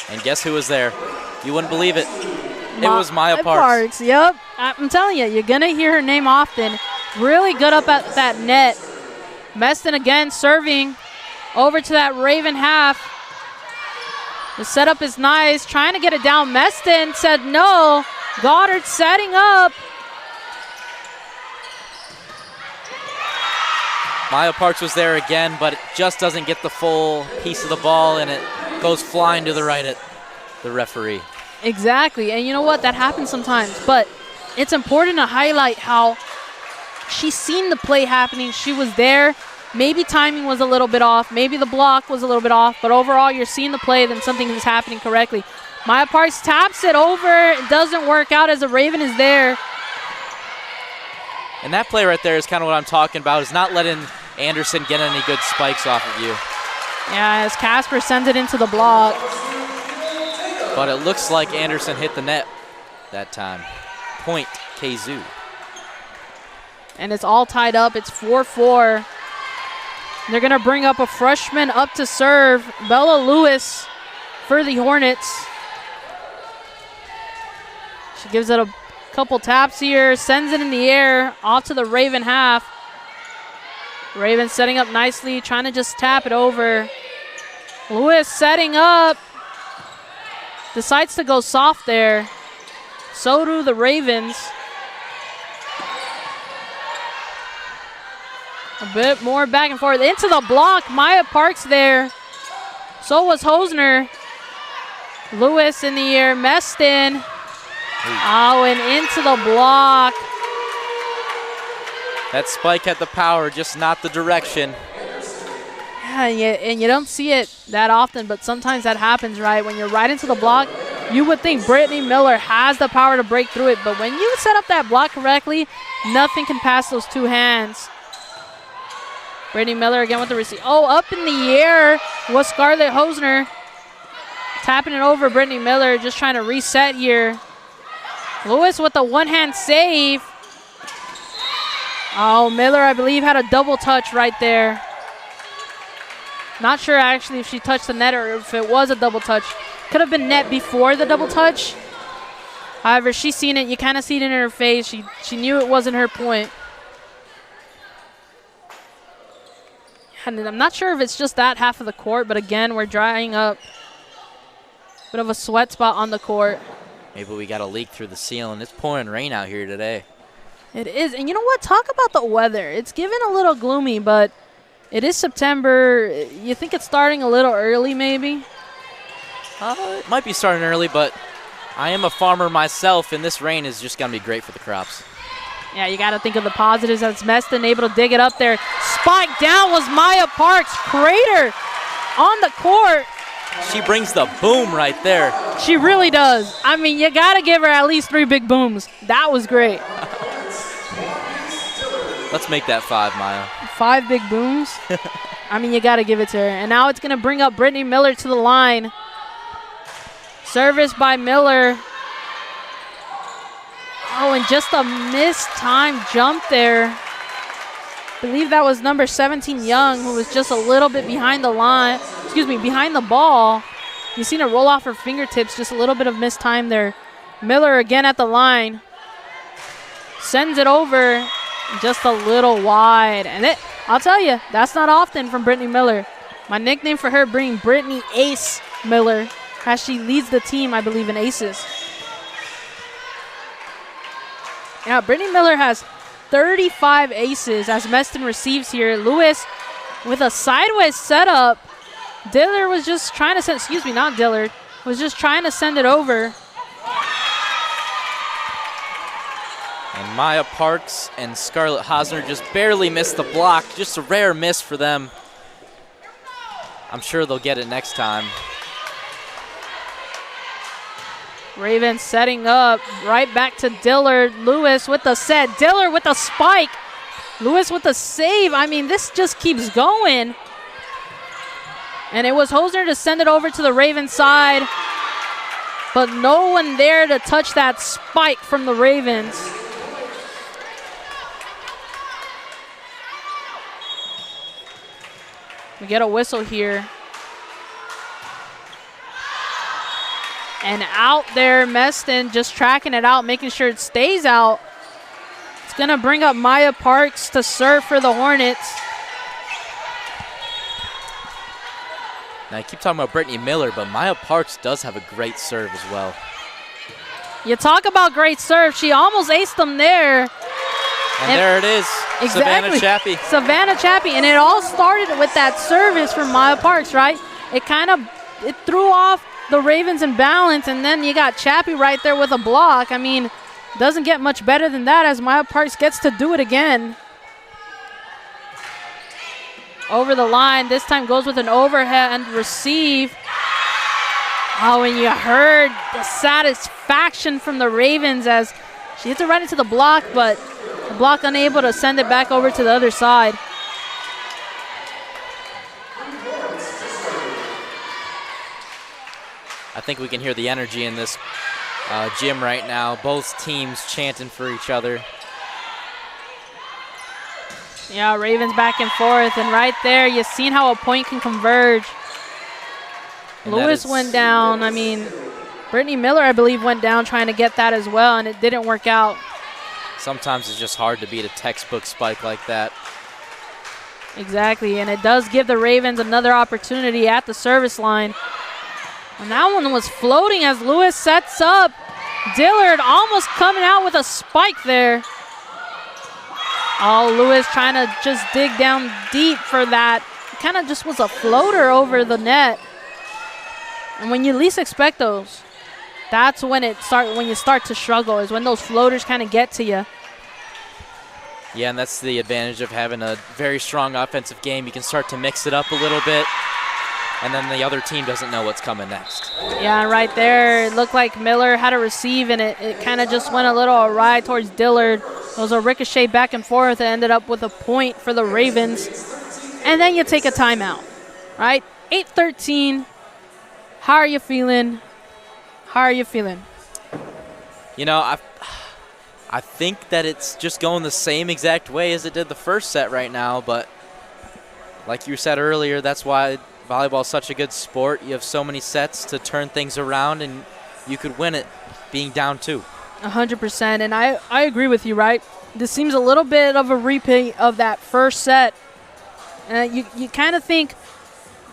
[SPEAKER 2] And guess who was there? You wouldn't believe it. It was Maya Parks.
[SPEAKER 1] Yep. I'm telling you, you're going to hear her name often. Really good up at that net. Meston again serving over to that Raven half. The setup is nice. Trying to get it down. Meston said no. Goddard setting up.
[SPEAKER 2] Maya Parks was there again, but it just doesn't get the full piece of the ball, and it goes flying to the right at the referee.
[SPEAKER 1] Exactly, and you know what? That happens sometimes, but it's important to highlight how she's seen the play happening. She was there. Maybe timing was a little bit off. Maybe the block was a little bit off, but overall you're seeing the play, then something is happening correctly. Maya Parks taps it over. It doesn't work out as the Raven is there.
[SPEAKER 2] And that play right there is kind of what I'm talking about, is not letting Anderson get any good spikes off of you.
[SPEAKER 1] Yeah, as Casper sends it into the block.
[SPEAKER 2] But it looks like Anderson hit the net that time. Point Kazoo.
[SPEAKER 1] And it's all tied up. It's 4-4. They're going to bring up a freshman up to serve, Bella Lewis, for the Hornets. She gives it a couple taps here, sends it in the air, off to the Raven half. Raven setting up nicely, trying to just tap it over. Lewis setting up. Decides to go soft there. So do the Ravens. A bit more back and forth. Into the block. Maya Parks there. So was Hosner. Lewis in the air. Meston. Oh, and into the block.
[SPEAKER 2] That spike had the power, just not the direction.
[SPEAKER 1] Yeah, and you don't see it that often, but sometimes that happens, right? When you're right into the block, you would think Brittany Miller has the power to break through it, but when you set up that block correctly, nothing can pass those two hands. Brittany Miller again with the receive. Oh, up in the air was Scarlett Hosner. Tapping it over Brittany Miller, just trying to reset here. Lewis with the one-hand save. Oh, Miller, I believe, had a double touch right there. Not sure actually if she touched the net or if it was a double touch. Could have been net before the double touch. However, she's seen it. You kind of see it in her face. She knew it wasn't her point. And I'm not sure if it's just that half of the court, but again, we're drying up. Bit of a sweat spot on the court.
[SPEAKER 2] Maybe we got a leak through the ceiling. It's pouring rain out here today.
[SPEAKER 1] It is. And you know what? Talk about the weather. It's given a little gloomy, but it is September. You think it's starting a little early maybe?
[SPEAKER 2] It might be starting early, but I am a farmer myself, and this rain is just going to be great for the crops.
[SPEAKER 1] Yeah, you got to think of the positives. That's Meston able to dig it up there. Spike down was Maya Parks. Crater on the court.
[SPEAKER 2] She brings the boom right there.
[SPEAKER 1] She really does. I mean, you got to give her at least 3 big booms. That was great.
[SPEAKER 2] Let's make that 5, Maya.
[SPEAKER 1] 5 big booms? I mean, you got to give it to her. And now it's going to bring up Brittany Miller to the line. Service by Miller. Oh, and just a mistimed jump there. I believe that was number 17, Young, who was just a little bit behind the line. Excuse me, behind the ball. You've seen it roll off her fingertips. Just a little bit of mistime there. Miller again at the line. Sends it over. Just a little wide. And I'll tell you, that's not often from Brittany Miller. My nickname for her being Brittany Ace Miller, as she leads the team, I believe, in aces. Yeah, Brittany Miller has 35 aces as Meston receives here. Lewis with a sideways setup. Dillard was just trying to send, excuse me, not Dillard, was just trying to send it over.
[SPEAKER 2] And Maya Parks and Scarlett Hosner just barely missed the block. Just a rare miss for them. I'm sure they'll get it next time.
[SPEAKER 1] Ravens setting up, right back to Dillard. Lewis with the set. Dillard with the spike. Lewis with the save. I mean, this just keeps going. And it was Hosner to send it over to the Ravens side, but no one there to touch that spike from the Ravens. We get a whistle here. And out there, Meston just tracking it out, making sure it stays out. It's going to bring up Maya Parks to serve for the Hornets.
[SPEAKER 2] Now, I keep talking about Brittany Miller, but Maya Parks does have a great serve as well.
[SPEAKER 1] You talk about great serve. She almost aced them there.
[SPEAKER 2] And there it is.
[SPEAKER 1] Exactly.
[SPEAKER 2] Savannah Chappie.
[SPEAKER 1] Savannah Chappie. And it all started with that service from Maya Parks, right? It threw off the Ravens in balance, and then you got Chappie right there with a block. I mean, doesn't get much better than that as Maya Parks gets to do it again. Over the line, this time goes with an overhand receive. Oh, and you heard the satisfaction from the Ravens as she hits it right into the block, but the block unable to send it back over to the other side.
[SPEAKER 2] I think we can hear the energy in this gym right now. Both teams chanting for each other.
[SPEAKER 1] Yeah, Ravens back and forth, and right there, you've seen how a point can converge. And Lewis went down. I mean, Brittany Miller, I believe, went down trying to get that as well, and it didn't work out.
[SPEAKER 2] Sometimes it's just hard to beat a textbook spike like that.
[SPEAKER 1] Exactly, and it does give the Ravens another opportunity at the service line. And that one was floating as Lewis sets up. Dillard almost coming out with a spike there. Oh, Lewis trying to just dig down deep for that. It kind of just was a floater over the net. And when you least expect those, that's when when you start to struggle, is when those floaters kind of get to you.
[SPEAKER 2] Yeah, and that's the advantage of having a very strong offensive game. You can start to mix it up a little bit, and then the other team doesn't know what's coming next.
[SPEAKER 1] Yeah, and right there, it looked like Miller had a receive, and it kind of just went a little awry towards Dillard. It was a ricochet back and forth and ended up with a point for the Ravens. And then you take a timeout, right? 8-13. How are you feeling? How are you feeling?
[SPEAKER 2] You know, I think that it's just going the same exact way as it did the first set right now, but like you said earlier, that's why volleyball is such a good sport. You have so many sets to turn things around, and you could win it being down 2.
[SPEAKER 1] 100%, and I agree with you, right? This seems a little bit of a repeat of that first set. You kind of think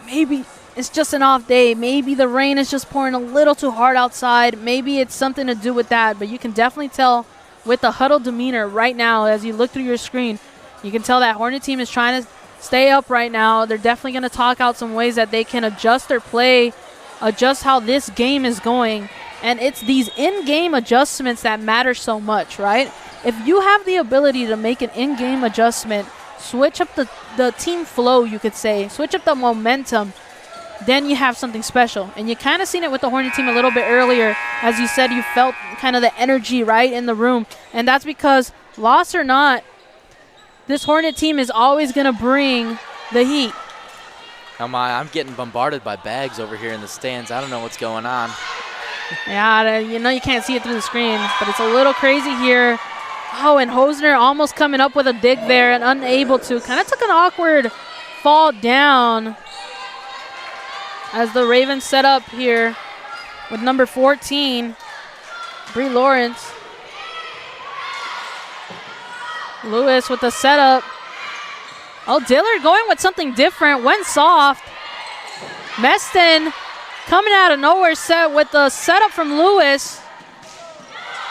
[SPEAKER 1] maybe it's just an off day. Maybe the rain is just pouring a little too hard outside. Maybe it's something to do with that, but you can definitely tell with the huddle demeanor right now as you look through your screen. You can tell that Hornet team is trying to stay up right now. They're definitely going to talk out some ways that they can adjust their play, adjust how this game is going. And it's these in-game adjustments that matter so much, right? If you have the ability to make an in-game adjustment, switch up the team flow, you could say, switch up the momentum, then you have something special. And you kind of seen it with the Hornet team a little bit earlier. As you said, you felt kind of the energy right in the room. And that's because, loss or not, this Hornet team is always going to bring the heat.
[SPEAKER 2] I'm getting bombarded by bags over here in the stands. I don't know what's going on.
[SPEAKER 1] Yeah, you know you can't see it through the screen, but it's a little crazy here. Oh, and Hosner almost coming up with a dig there and unable to. Kind of took an awkward fall down as the Ravens set up here with number 14, Bree Lawrence. Lewis with the setup. Oh, Dillard going with something different. Went soft. Meston coming out of nowhere set with the setup from Lewis.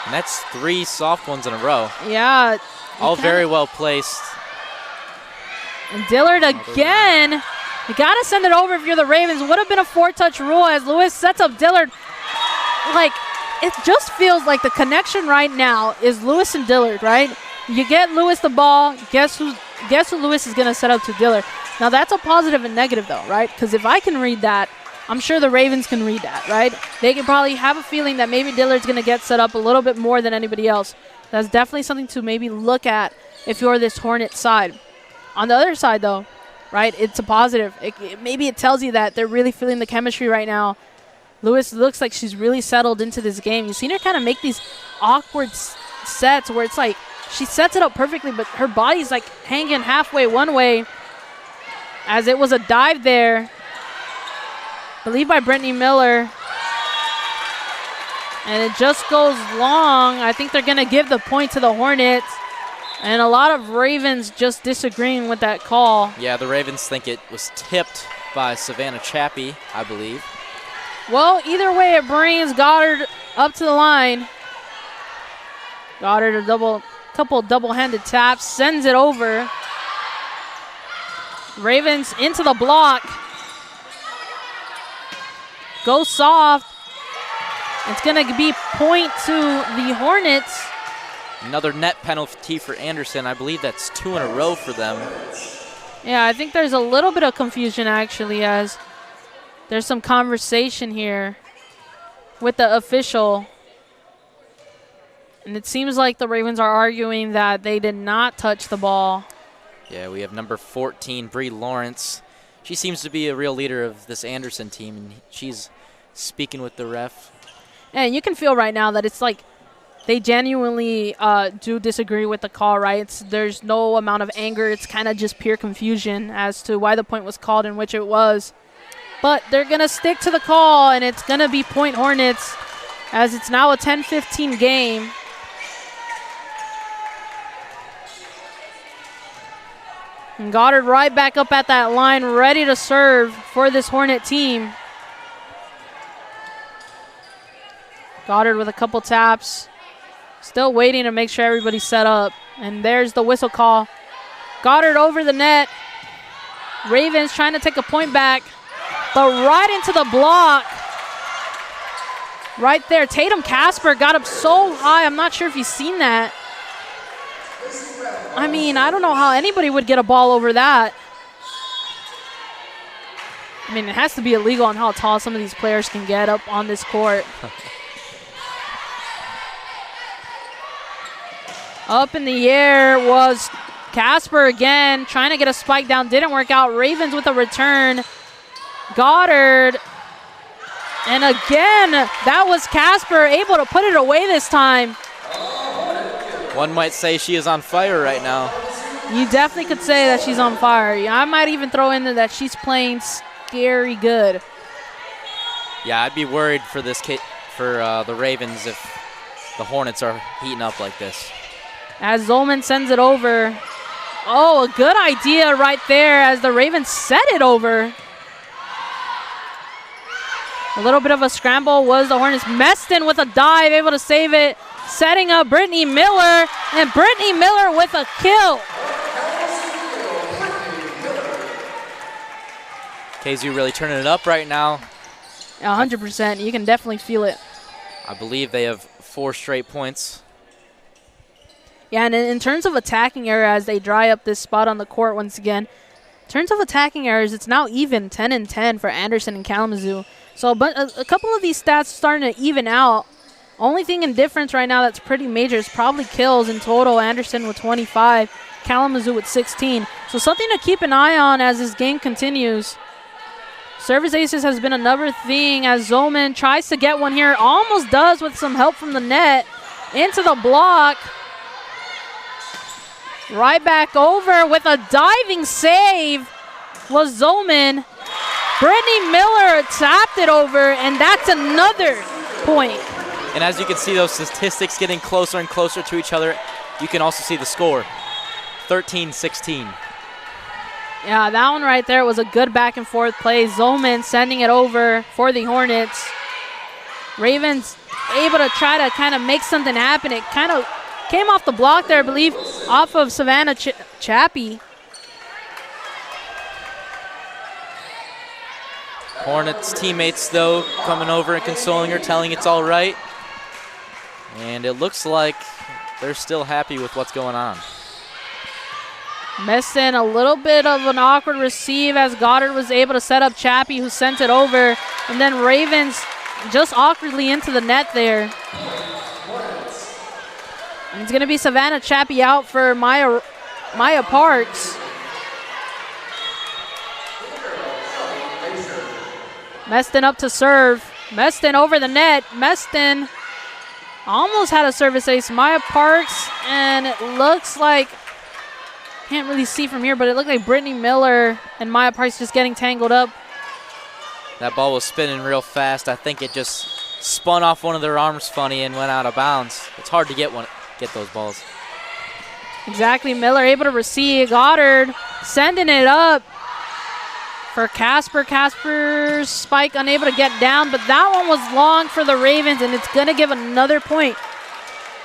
[SPEAKER 2] And that's 3 soft ones in a row.
[SPEAKER 1] Yeah.
[SPEAKER 2] All very well placed.
[SPEAKER 1] And Dillard again. You got to send it over if you're the Ravens. Would have been a 4-touch rule as Lewis sets up Dillard. Like, it just feels like the connection right now is Lewis and Dillard, right? You get Lewis the ball. Guess who Lewis is going to set up to Dillard. Now, that's a positive and negative, though, right? Because if I can read that, I'm sure the Ravens can read that, right? They can probably have a feeling that maybe Dillard's going to get set up a little bit more than anybody else. That's definitely something to maybe look at if you're this Hornet side. On the other side, though, right, it's a positive. Maybe it tells you that they're really feeling the chemistry right now. Lewis looks like she's really settled into this game. You've seen her kind of make these awkward sets where it's like she sets it up perfectly, but her body's like hanging halfway one way as it was a dive there. I believe by Brittany Miller. And it just goes long. I think they're going to give the point to the Hornets. And a lot of Ravens just disagreeing with that call.
[SPEAKER 2] Yeah, the Ravens think it was tipped by Savannah Chappie, I believe.
[SPEAKER 1] Well, either way, it brings Goddard up to the line. Goddard couple double-handed taps, sends it over. Ravens into the block. Go soft. It's going to be point to the Hornets.
[SPEAKER 2] Another net penalty for Anderson. I believe that's 2 in a row for them.
[SPEAKER 1] Yeah, I think there's a little bit of confusion, actually, as there's some conversation here with the official. And it seems like the Ravens are arguing that they did not touch the ball.
[SPEAKER 2] Yeah, we have number 14, Bree Lawrence. She seems to be a real leader of this Anderson team, and she's speaking with the ref.
[SPEAKER 1] And you can feel right now that it's like they genuinely do disagree with the call, right? There's no amount of anger. It's kind of just pure confusion as to why the point was called and which it was. But they're going to stick to the call, and it's going to be point Hornets as it's now a 10-15 game. And Goddard right back up at that line, ready to serve for this Hornet team. Goddard with a couple taps. Still waiting to make sure everybody's set up. And there's the whistle call. Goddard over the net. Ravens trying to take a point back. But right into the block. Right there. Tatum Casper got up so high. I'm not sure if you've seen that. I mean, I don't know how anybody would get a ball over that. I mean, it has to be illegal on how tall some of these players can get up on this court. Up in the air was Casper again, trying to get a spike down. Didn't work out. Ravens with a return. Goddard. And again, that was Casper able to put it away this time.
[SPEAKER 2] One might say she is on fire right now.
[SPEAKER 1] You definitely could say that she's on fire. I might even throw in there that she's playing scary good.
[SPEAKER 2] Yeah, I'd be worried for this for the Ravens if the Hornets are heating up like this.
[SPEAKER 1] As Zolman sends it over. Oh, a good idea right there as the Ravens set it over. A little bit of a scramble was the Hornets. Meston with a dive, able to save it. Setting up Brittany Miller, and Brittany Miller with a kill.
[SPEAKER 2] KZU really turning it up right now.
[SPEAKER 1] 100%. You can definitely feel it.
[SPEAKER 2] I believe they have 4 straight points.
[SPEAKER 1] Yeah, and in terms of attacking error, as they dry up this spot on the court once again, in terms of attacking errors, it's now even 10-10 for Anderson and Kalamazoo. So but a couple of these stats starting to even out. Only thing in difference right now that's pretty major is probably kills in total. Anderson with 25, Kalamazoo with 16. So something to keep an eye on as this game continues. Service aces has been another thing as Zolman tries to get one here. Almost does with some help from the net. Into the block. Right back over with a diving save was Zolman. Brittany Miller tapped it over, and that's another point.
[SPEAKER 2] And as you can see those statistics getting closer and closer to each other, you can also see the score, 13-16.
[SPEAKER 1] Yeah, that one right there was a good back and forth play. Zolman sending it over for the Hornets. Ravens able to try to kind of make something happen. It kind of came off the block there, I believe, off of Savannah Chappie.
[SPEAKER 2] Hornets teammates, though, coming over and consoling her, telling it's all right. And it looks like they're still happy with what's going on.
[SPEAKER 1] Meston, a little bit of an awkward receive as Goddard was able to set up Chappie, who sent it over. And then Ravens just awkwardly into the net there. And it's going to be Savannah Chappie out for Maya Parks. Meston up to serve. Meston over the net. Meston almost had a service ace. Maya Parks, and it looks like, can't really see from here, but it looked like Brittany Miller and Maya Parks just getting tangled up.
[SPEAKER 2] That ball was spinning real fast. I think it just spun off one of their arms funny and went out of bounds. It's hard to get those balls.
[SPEAKER 1] Exactly. Miller able to receive. Goddard sending it up for Casper. Casper's spike unable to get down, but that one was long for the Ravens, and it's going to give another point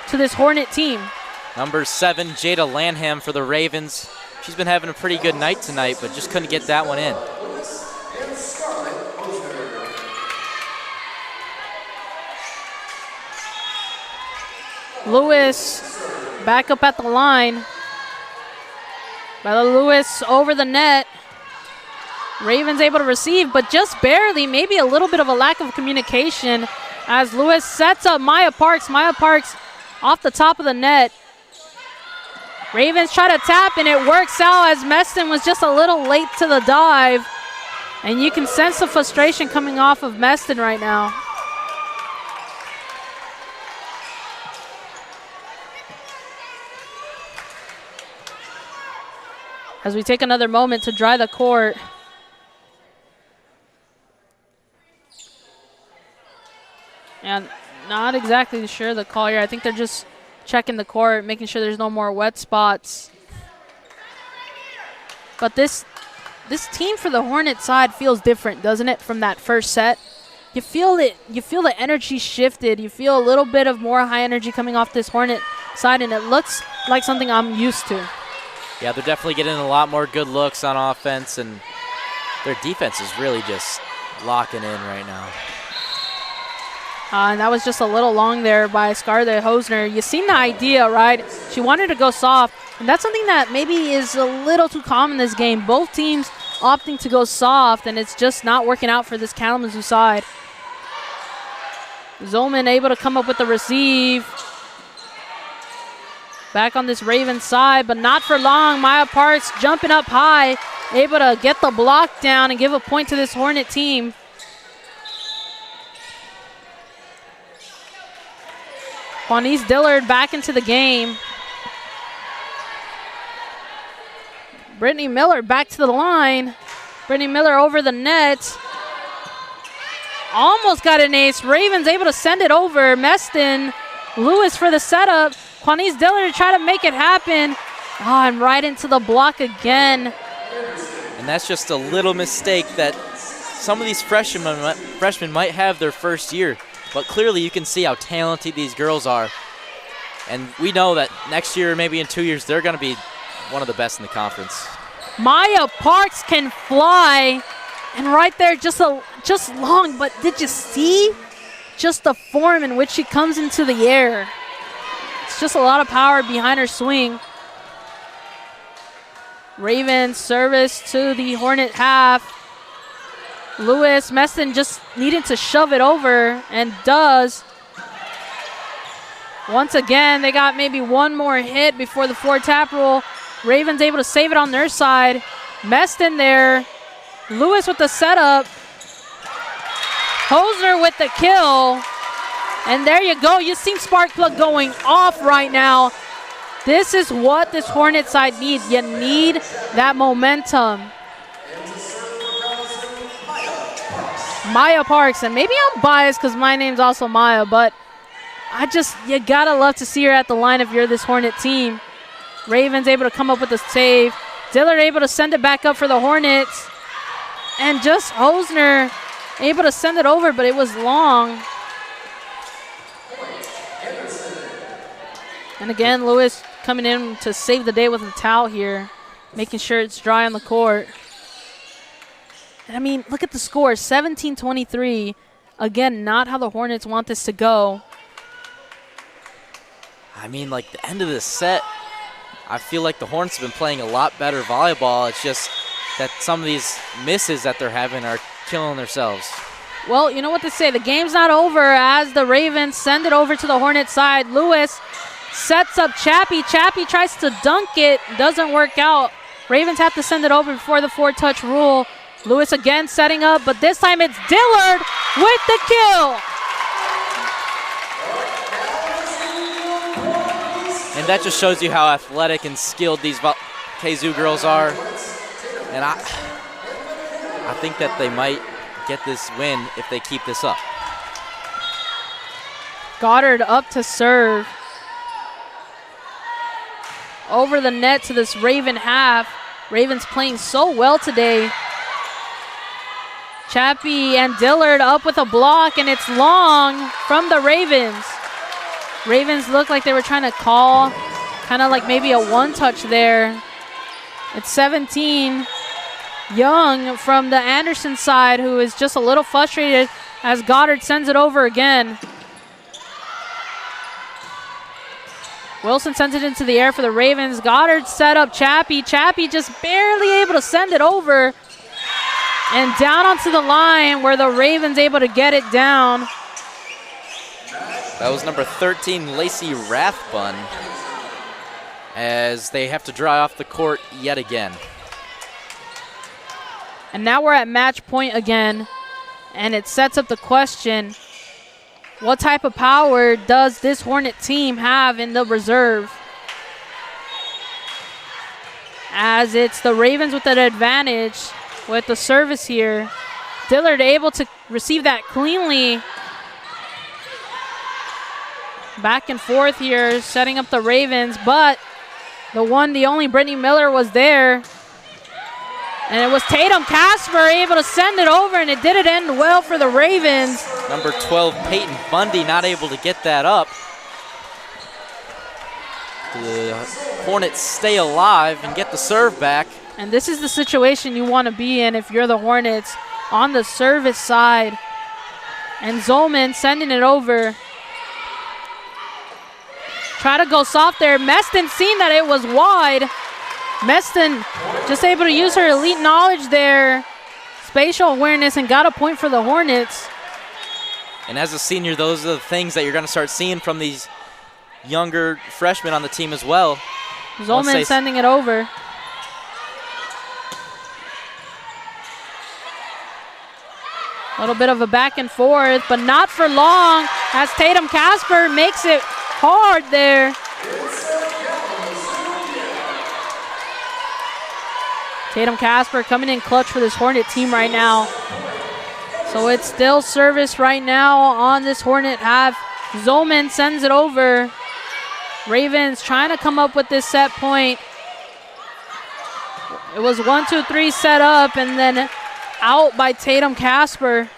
[SPEAKER 1] to this Hornet team.
[SPEAKER 2] Number 7, Jada Lanham for the Ravens. She's been having a pretty good night tonight, but just couldn't get that one in.
[SPEAKER 1] Lewis back up at the line. Bella Lewis over the net. Ravens able to receive, but just barely. Maybe a little bit of a lack of communication as Lewis sets up Maya Parks. Maya Parks off the top of the net. Ravens try to tap, and it works out as Meston was just a little late to the dive. And you can sense the frustration coming off of Meston right now. As we take another moment to dry the court. And not exactly sure the call here. I think they're just checking the court, making sure there's no more wet spots. But this team for the Hornet side feels different, doesn't it, from that first set? You feel it. You feel the energy shifted. You feel a little bit of more high energy coming off this Hornet side, and it looks like something I'm used to.
[SPEAKER 2] Yeah, they're definitely getting a lot more good looks on offense, and their defense is really just locking in right now.
[SPEAKER 1] And that was just a little long there by Scarlett Hosner. You seen the idea, right? She wanted to go soft, and that's something that maybe is a little too common in this game. Both teams opting to go soft, and it's just not working out for this Kalamazoo side. Zolman able to come up with the receive. Back on this Ravens side, but not for long. Maya Parks jumping up high, able to get the block down and give a point to this Hornet team. Juanice Dillard back into the game. Brittany Miller back to the line. Brittany Miller over the net. Almost got an ace. Ravens able to send it over. Meston, Lewis for the setup. Juanice Dillard to try to make it happen. Oh, and right into the block again.
[SPEAKER 2] And that's just a little mistake that some of these freshmen might have their first year. But clearly you can see how talented these girls are. And we know that next year, maybe in 2 years, they're going to be one of the best in the conference.
[SPEAKER 1] Maya Parks can fly. And right there, just long. But did you see just the form in which she comes into the air? It's just a lot of power behind her swing. Ravens service to the Hornet half. Lewis, Meston just needing to shove it over, and does. Once again, they got maybe one more hit before the 4-tap rule. Ravens able to save it on their side. Meston there. Lewis with the setup. Hosner with the kill. And there you go. You've seen Sparkplug going off right now. This is what this Hornet side needs. You need that momentum. Maya Parks, and maybe I'm biased because my name's also Maya, but you gotta love to see her at the line if you're this Hornet team. Ravens able to come up with a save. Dillard able to send it back up for the Hornets. And just Hosner able to send it over, but it was long. And again, Lewis coming in to save the day with a towel here, making sure it's dry on the court. And I mean, look at the score, 17-23. Again, not how the Hornets want this to go.
[SPEAKER 2] I mean, like the end of this set, I feel like the Hornets have been playing a lot better volleyball. It's just that some of these misses that they're having are killing themselves.
[SPEAKER 1] Well, you know what they say, the game's not over as the Ravens send it over to the Hornets side. Lewis sets up Chappie. Chappie tries to dunk it, doesn't work out. Ravens have to send it over before the 4-touch rule. Lewis again setting up, but this time it's Dillard with the kill.
[SPEAKER 2] And that just shows you how athletic and skilled these Kalamazoo girls are. And I think that they might get this win if they keep this up.
[SPEAKER 1] Goddard up to serve. Over the net to this Raven half. Ravens playing so well today. Chappie and Dillard up with a block, and it's long from the Ravens. Ravens look like they were trying to call kind of like maybe a one-touch there. It's 17. Young from the Anderson side, who is just a little frustrated as Goddard sends it over again. Wilson sends it into the air for the Ravens. Goddard set up Chappie. Chappie just barely able to send it over. And down onto the line where the Ravens able to get it down.
[SPEAKER 2] That was number 13, Lacey Rathbun, as they have to dry off the court yet again.
[SPEAKER 1] And now we're at match point again, and it sets up the question, what type of power does this Hornet team have in the reserve? As it's the Ravens with an advantage with the service here. Dillard able to receive that cleanly. Back and forth here, setting up the Ravens, but the only Brittany Miller was there. And it was Tatum Casper able to send it over, and it didn't end well for the Ravens.
[SPEAKER 2] Number 12, Peyton Bundy, not able to get that up. The Hornets stay alive and get the serve back.
[SPEAKER 1] And this is the situation you want to be in if you're the Hornets on the service side. And Zolman sending it over. Try to go soft there. Meston seeing that it was wide. Meston just able to use her elite knowledge there, spatial awareness, and got a point for the Hornets.
[SPEAKER 2] And as a senior, those are the things that you're going to start seeing from these younger freshmen on the team as well.
[SPEAKER 1] Zolman sending it over. A little bit of a back and forth, but not for long as Tatum Casper makes it hard there. Tatum Casper coming in clutch for this Hornet team right now. So it's still service right now on this Hornet half. Zolman sends it over. Ravens trying to come up with this set point. It was 1, 2, 3 set up and then out by Tatum Casper.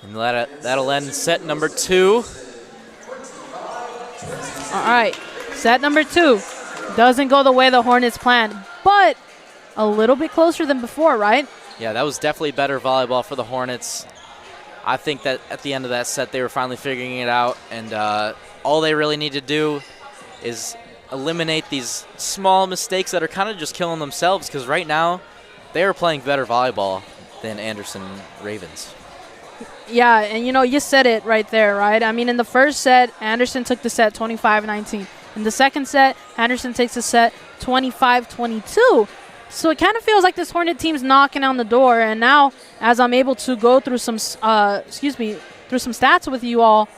[SPEAKER 2] And that'll end set number 2.
[SPEAKER 1] All right, set number 2. Doesn't go the way the Hornets planned, but a little bit closer than before, right?
[SPEAKER 2] Yeah, that was definitely better volleyball for the Hornets. I think that at the end of that set, they were finally figuring it out, and all they really need to do is eliminate these small mistakes that are kind of just killing themselves, because right now they are playing better volleyball than Anderson Ravens.
[SPEAKER 1] Yeah, and you said it right there, right? I mean, in the first set, Anderson took the set 25-19. In the second set, Anderson takes the set 25-22. So it kind of feels like this Hornet team's knocking on the door. And now, as I'm able to go through some, through some stats with you all.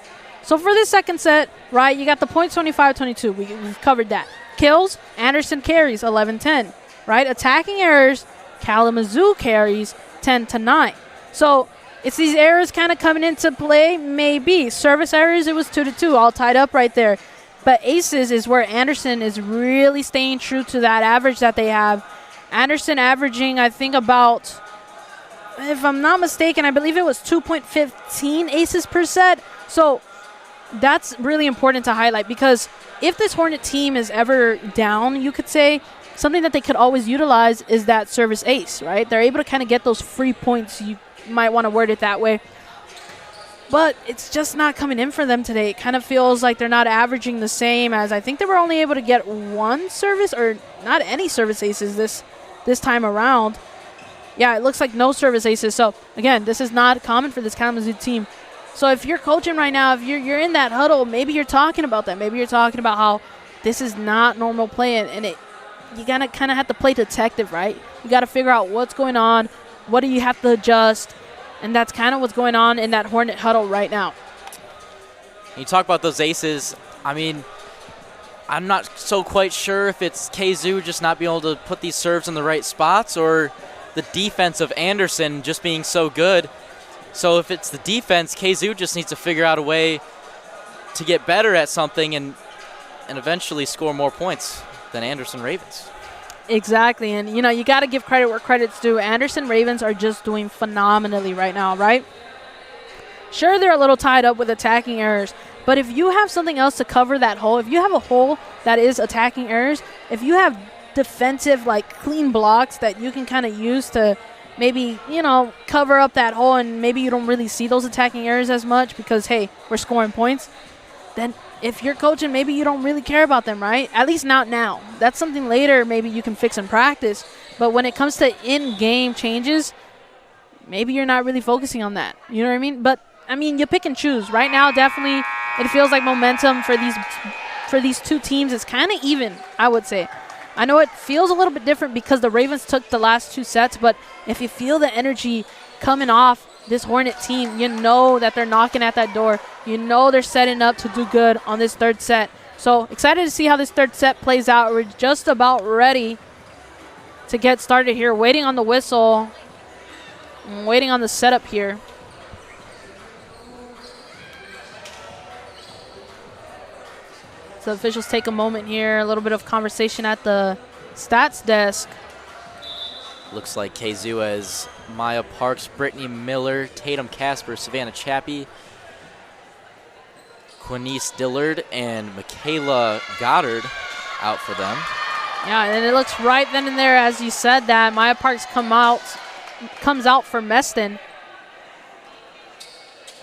[SPEAKER 1] So for this second set, right, you got the points 25-22. We've covered that. Kills, Anderson carries 11-10, right? Attacking errors, Kalamazoo carries 10-9. So it's these errors kind of coming into play, maybe. Service errors, it was 2-2, all tied up right there. But aces is where Anderson is really staying true to that average that they have. Anderson averaging, I think, about, if I'm not mistaken, I believe it was 2.15 aces per set. So that's really important to highlight, because if this Hornet team is ever down, you could say, something that they could always utilize is that service ace, right? They're able to kind of get those free points. You might want to word it that way. But it's just not coming in for them today. It kind of feels like they're not averaging the same, as I think they were only able to get one service, or not any service aces this time around. Yeah, it looks like no service aces. So, again, this is not common for this Kalamazoo team. So if you're coaching right now, if you're in that huddle, maybe you're talking about that. Maybe you're talking about how this is not normal play, and you gotta kind of have to play detective, right? You got to figure out what's going on, what do you have to adjust, and that's kind of what's going on in that Hornet huddle right now.
[SPEAKER 2] You talk about those aces. I mean, I'm not so quite sure if it's Kalamazoo just not being able to put these serves in the right spots, or the defense of Anderson just being so good. So if it's the defense, Kalamazoo just needs to figure out a way to get better at something and eventually score more points than Anderson Ravens.
[SPEAKER 1] Exactly, and you got to give credit where credit's due. Anderson Ravens are just doing phenomenally right now, right? Sure, they're a little tied up with attacking errors, but if you have something else to cover that hole, if you have a hole that is attacking errors, if you have defensive, like, clean blocks that you can kind of use to maybe, cover up that hole, and maybe you don't really see those attacking errors as much because, hey, we're scoring points, then if you're coaching, maybe you don't really care about them, right? At least not now. That's something later maybe you can fix in practice. But when it comes to in-game changes, maybe you're not really focusing on that. You know what I mean? But, I mean, you pick and choose. Right now, definitely, it feels like momentum for these two teams is kind of even, I would say. I know it feels a little bit different because the Ravens took the last two sets, but if you feel the energy coming off this Hornet team, you know that they're knocking at that door. You know they're setting up to do good on this third set. So excited to see how this third set plays out. We're just about ready to get started here. Waiting on the whistle. Waiting on the setup here. So officials take a moment here. A little bit of conversation at the stats desk.
[SPEAKER 2] Looks like Kalamazoo has Maya Parks, Brittany Miller, Tatum Casper, Savannah Chappie, Quinice Dillard, and Michaela Goddard out for them.
[SPEAKER 1] Yeah, and it looks right then and there, as you said, that Maya Parks comes out for Meston,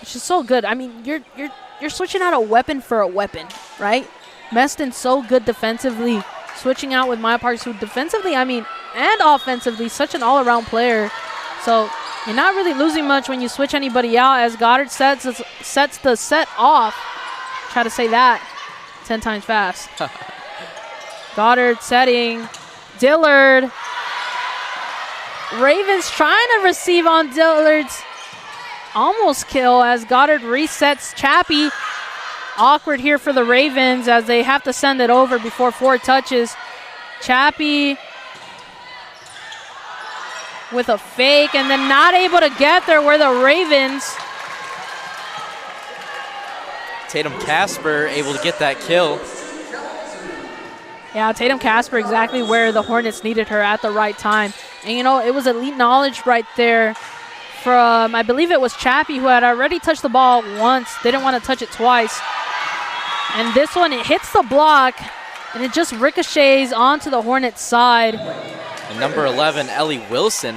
[SPEAKER 1] which is so good. I mean, you're switching out a weapon for a weapon, right? Meston's so good defensively, switching out with Maya Parks, who defensively, I mean, and offensively, such an all-around player. So you're not really losing much when you switch anybody out, as Goddard sets the set off. Try to say that 10 times fast. Goddard setting. Dillard. Ravens trying to receive on Dillard's almost kill as Goddard resets Chappie. Awkward here for the Ravens as they have to send it over before 4 touches. Chappie with a fake and then not able to get there where the Ravens.
[SPEAKER 2] Tatum Casper able to get that kill.
[SPEAKER 1] Yeah, Tatum Casper exactly where the Hornets needed her at the right time. And, it was elite knowledge right there from, I believe it was Chappie, who had already touched the ball once. Didn't want to touch it twice. And this one, it hits the block, and it just ricochets onto the Hornets side.
[SPEAKER 2] And number 11, Ellie Wilson,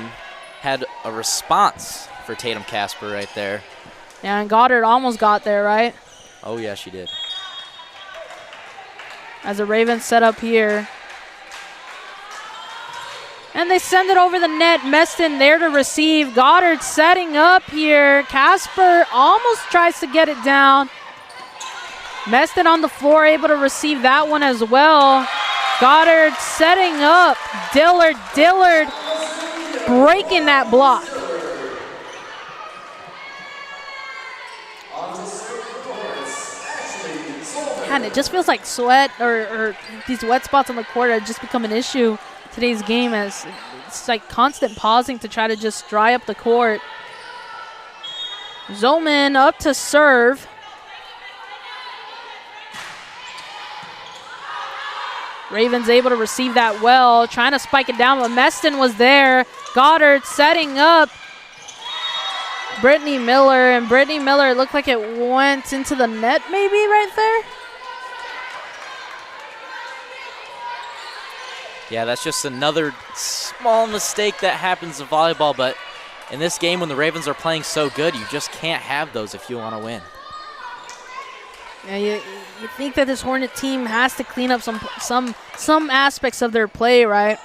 [SPEAKER 2] had a response for Tatum Casper right there.
[SPEAKER 1] Yeah, and Goddard almost got there, right?
[SPEAKER 2] Oh, yeah, she did.
[SPEAKER 1] As the Ravens set up here. And they send it over the net. Meston there to receive. Goddard setting up here. Casper almost tries to get it down. Meston on the floor, able to receive that one as well. Goddard setting up. Dillard breaking that block. And it just feels like sweat or these wet spots on the court have just become an issue today's game, as it's like constant pausing to try to just dry up the court. Zollman up to serve. Ravens able to receive that well, trying to spike it down, but Meston was there. Goddard setting up Brittany Miller, and Brittany Miller looked like it went into the net maybe right there.
[SPEAKER 2] Yeah, that's just another small mistake that happens in volleyball, but in this game when the Ravens are playing so good, you just can't have those if you want to win.
[SPEAKER 1] Yeah, you think that this Hornet team has to clean up some aspects of their play, right?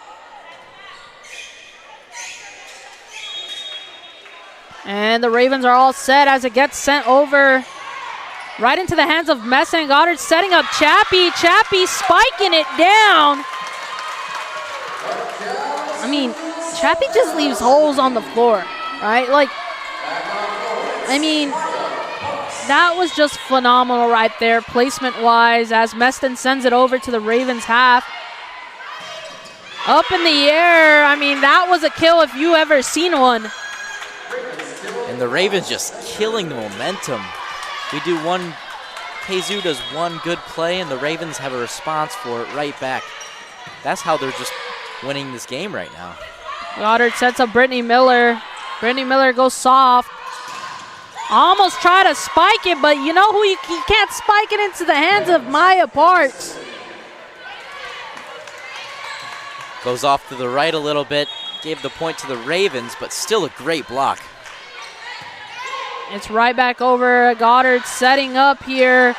[SPEAKER 1] And the Ravens are all set as it gets sent over right into the hands of Messon. Goddard setting up Chappie. Chappie spiking it down. I mean, Chappie just leaves holes on the floor, right? Like, I mean, that was just phenomenal right there, placement-wise, as Meston sends it over to the Ravens half. Up in the air, I mean, that was a kill if you ever seen one.
[SPEAKER 2] And the Ravens just killing the momentum. Kalamazoo does one good play, and the Ravens have a response for it right back. That's how they're just winning this game right now.
[SPEAKER 1] Goddard sets up Brittany Miller. Brittany Miller goes soft. Almost try to spike it, but you know who you can't spike it into the hands of Maya Parks.
[SPEAKER 2] Goes off to the right a little bit. Gave the point to the Ravens, but still a great block.
[SPEAKER 1] It's right back over. Goddard setting up here.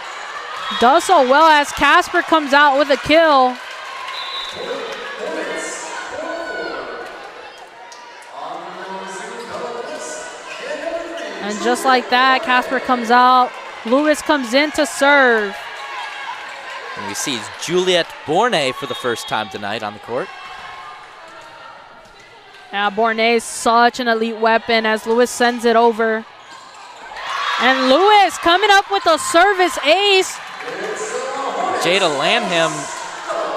[SPEAKER 1] Does so well as Casper comes out with a kill. And just like that, Casper comes out. Lewis comes in to serve.
[SPEAKER 2] And we see Juliette Bournet for the first time tonight on the court.
[SPEAKER 1] Yeah, Bournay is such an elite weapon as Lewis sends it over. And Lewis coming up with a service ace.
[SPEAKER 2] Jada Lanham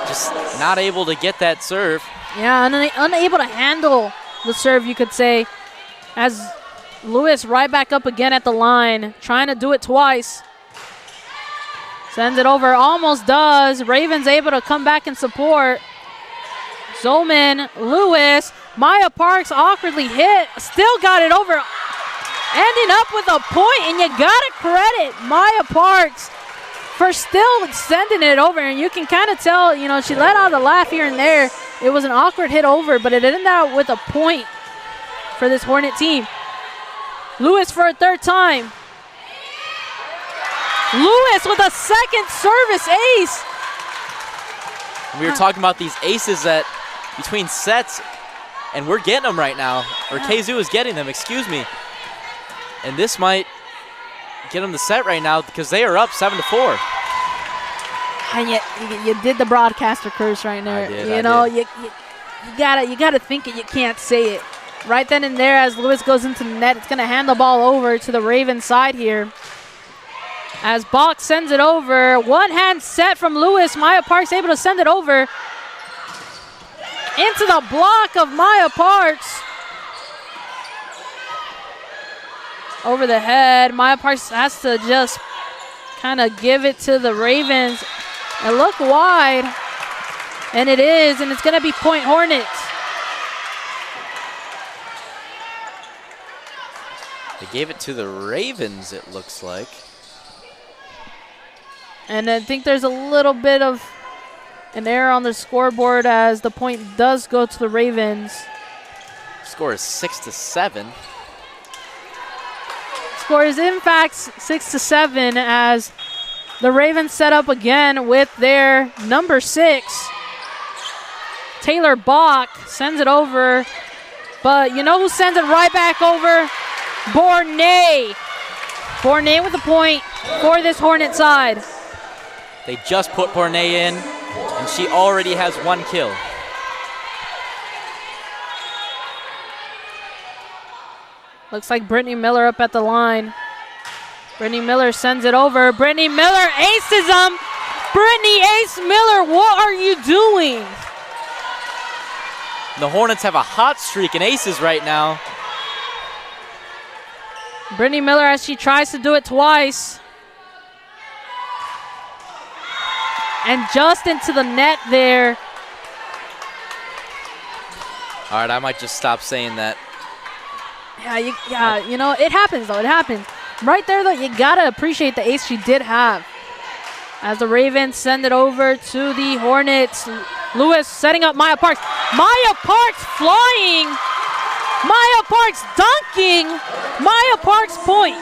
[SPEAKER 2] just not able to get that serve.
[SPEAKER 1] Yeah, unable to handle the serve, you could say, as Lewis right back up again at the line, trying to do it twice. Sends it over, almost does. Ravens able to come back and support. Zoman, Lewis, Maya Parks awkwardly hit, still got it over, ending up with a point, and you gotta credit Maya Parks for still sending it over, and you can kind of tell, you know, she let out a laugh here and there. It was an awkward hit over, but it ended out with a point for this Hornet team. Lewis for a third time. Lewis with a second service ace.
[SPEAKER 2] We were talking about these aces that between sets, and we're getting them right now. Or Kalamazoo is getting them, excuse me. And this might get them the set right now because they are up 7-4.
[SPEAKER 1] And you did the broadcaster curse right there.
[SPEAKER 2] I did,
[SPEAKER 1] you know, you gotta think it, you can't say it. Right then and there, as Lewis goes into the net, it's going to hand the ball over to the Ravens side here. As Bach sends it over, one-hand set from Lewis. Maya Parks able to send it over into the block of Maya Parks. Over the head. Maya Parks has to just kind of give it to the Ravens and look wide. And it is, and it's going to be point Hornets.
[SPEAKER 2] They gave it to the Ravens, it looks like.
[SPEAKER 1] And I think there's a little bit of an error on the scoreboard as the point does go to the Ravens.
[SPEAKER 2] Score is 6-7.
[SPEAKER 1] Score is in fact 6-7 as the Ravens set up again with their number 6. Taylor Bach sends it over, but you know who sends it right back over? Bournay. Bournay with the point for this Hornet side.
[SPEAKER 2] They just put Bournay in, and she already has one kill.
[SPEAKER 1] Looks like Brittany Miller up at the line. Brittany Miller sends it over. Brittany Miller aces them. Brittany Ace Miller, what are you doing?
[SPEAKER 2] The Hornets have a hot streak in aces right now.
[SPEAKER 1] Brittany Miller as she tries to do it twice. and just into the net there.
[SPEAKER 2] All right, I might just stop saying that.
[SPEAKER 1] Yeah, you know, it happens, though. It happens. Right there, though, you got to appreciate the ace she did have. As the Ravens send it over to the Hornets. Lewis setting up Maya Parks. Maya Parks flying. Maya Parks dunking. Maya Parks point.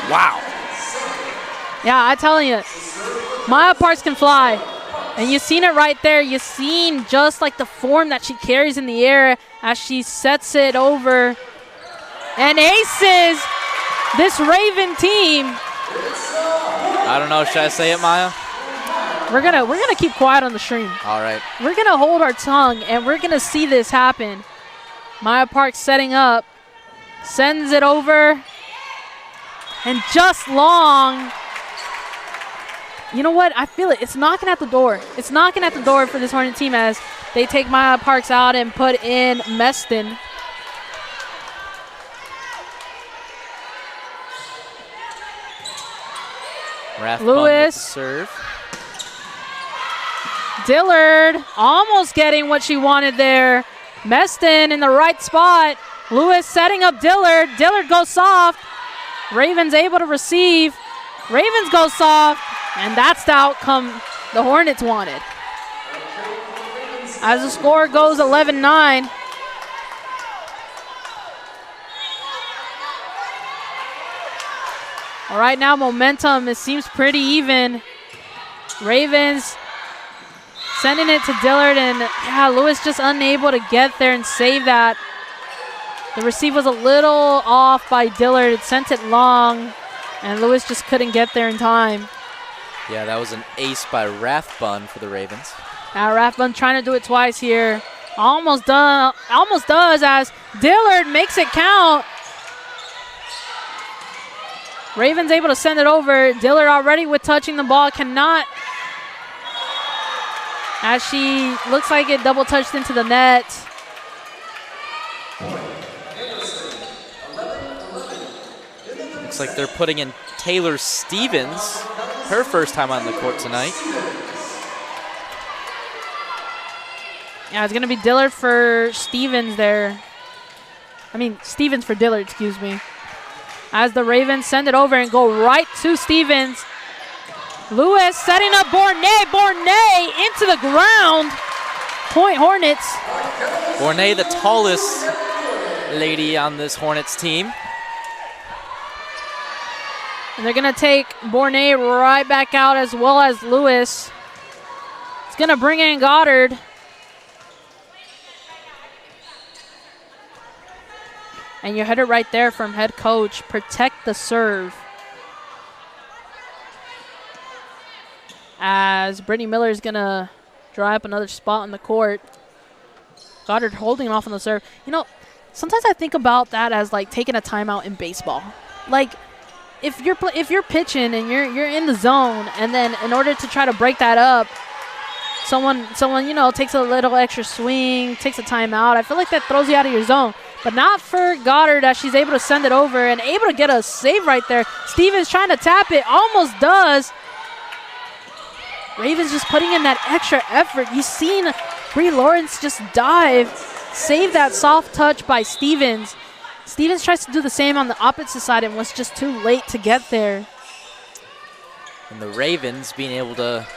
[SPEAKER 2] Wow.
[SPEAKER 1] Yeah, I'm telling you, Maya Parks can fly. And you've seen it right there. You've seen just like the form that she carries in the air as she sets it over and aces this Raven team.
[SPEAKER 2] I don't know. Should I say it, Maya?
[SPEAKER 1] We're gonna keep quiet on the stream.
[SPEAKER 2] All right.
[SPEAKER 1] We're gonna hold our tongue and we're gonna see this happen. Maya Parks setting up, sends it over, and just long. You know what? I feel it. It's knocking at the door. It's knocking at the door for this Hornet team as they take Maya Parks out and put in Meston. Lewis.
[SPEAKER 2] Serve.
[SPEAKER 1] Dillard almost getting what she wanted there. Meston in the right spot. Lewis setting up Dillard. Dillard goes soft. Ravens able to receive. Ravens go soft. And that's the outcome the Hornets wanted. As the score goes 11-9. All right, now momentum, it seems pretty even. Ravens sending it to Dillard, and yeah, Lewis just unable to get there and save that. The receive was a little off by Dillard. It sent it long, and Lewis just couldn't get there in time.
[SPEAKER 2] Yeah, that was an ace by Rathbun for the Ravens.
[SPEAKER 1] Rathbun trying to do it twice here. Almost does as Dillard makes it count. Ravens able to send it over. Dillard already with touching the ball, cannot. As she looks like it double touched into the net.
[SPEAKER 2] Looks like they're putting in Taylor Stevens, her first time on the court tonight.
[SPEAKER 1] Yeah, it's going to be Dillard for Stevens there. I mean, Stevens for Dillard, excuse me. As the Ravens send it over and go right to Stevens. Lewis setting up Bornay. Bornay into the ground. Point Hornets.
[SPEAKER 2] Bornay, the tallest lady on this Hornets team.
[SPEAKER 1] And they're going to take Bornay right back out as well as Lewis. It's going to bring in Goddard. And you heard it right there from head coach. Protect the serve. As Brittany Miller is going to dry up another spot on the court. Goddard holding off on the serve. You know, sometimes I think about that as like taking a timeout in baseball. Like, if you're pitching and you're in the zone, and then in order to try to break that up, someone you know takes a little extra swing, takes a timeout. I feel like that throws you out of your zone. But not for Goddard, as she's able to send it over and able to get a save right there. Stevens trying to tap it, almost does. Ravens just putting in that extra effort. You've seen Bree Lawrence just dive, save that soft touch by Stevens. Stevens tries to do the same on the opposite side and was just too late to get there.
[SPEAKER 2] And the Ravens being able to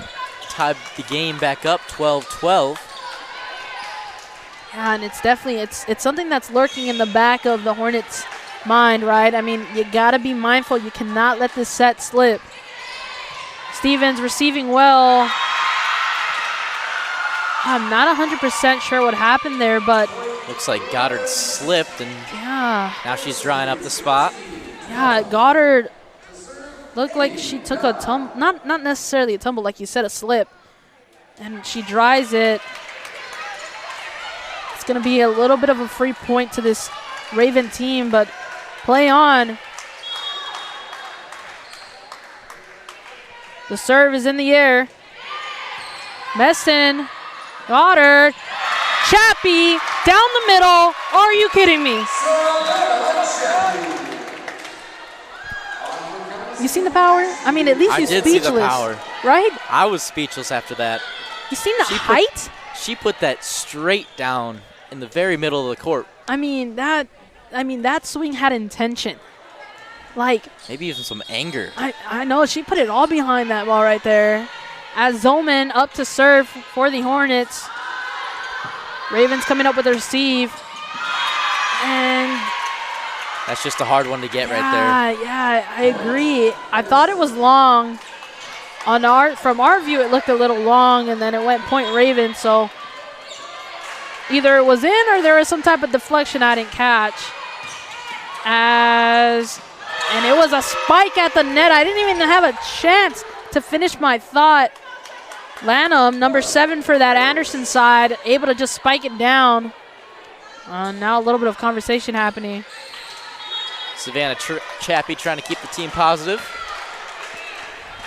[SPEAKER 2] tie the game back up 12-12.
[SPEAKER 1] Yeah, and it's definitely, it's something that's lurking in the back of the Hornets' mind, right? I mean, you got to be mindful. You cannot let this set slip. Stevens receiving well. I'm not 100% sure what happened there, but
[SPEAKER 2] looks like Goddard slipped, and
[SPEAKER 1] yeah,
[SPEAKER 2] now she's drying up the spot.
[SPEAKER 1] Yeah, Goddard looked like she took a tumble, not necessarily a tumble, like you said, a slip, and she dries it. It's going to be a little bit of a free point to this Raven team, but play on. The serve is in the air. Meston, Goddard, Chappie, down the middle. Are you kidding me? You seen the power? I mean, at least you're speechless.
[SPEAKER 2] I did see the power.
[SPEAKER 1] Right?
[SPEAKER 2] I was speechless after that.
[SPEAKER 1] You seen the height?
[SPEAKER 2] She put that straight down in the very middle of the court.
[SPEAKER 1] I mean, that swing had intention. Like,
[SPEAKER 2] maybe even some anger.
[SPEAKER 1] I know. She put it all behind that ball right there. As Zollman up to serve for the Hornets. Ravens coming up with a receive. And
[SPEAKER 2] that's just a hard one to get right there.
[SPEAKER 1] Yeah, I agree. I thought it was long. From our view, it looked a little long, and then it went point Ravens. So either it was in or there was some type of deflection I didn't catch. And it was a spike at the net. I didn't even have a chance to finish my thought. Lanham, number 7 for that Anderson side, able to just spike it down. Now a little bit of conversation happening.
[SPEAKER 2] Savannah Chappie trying to keep the team positive.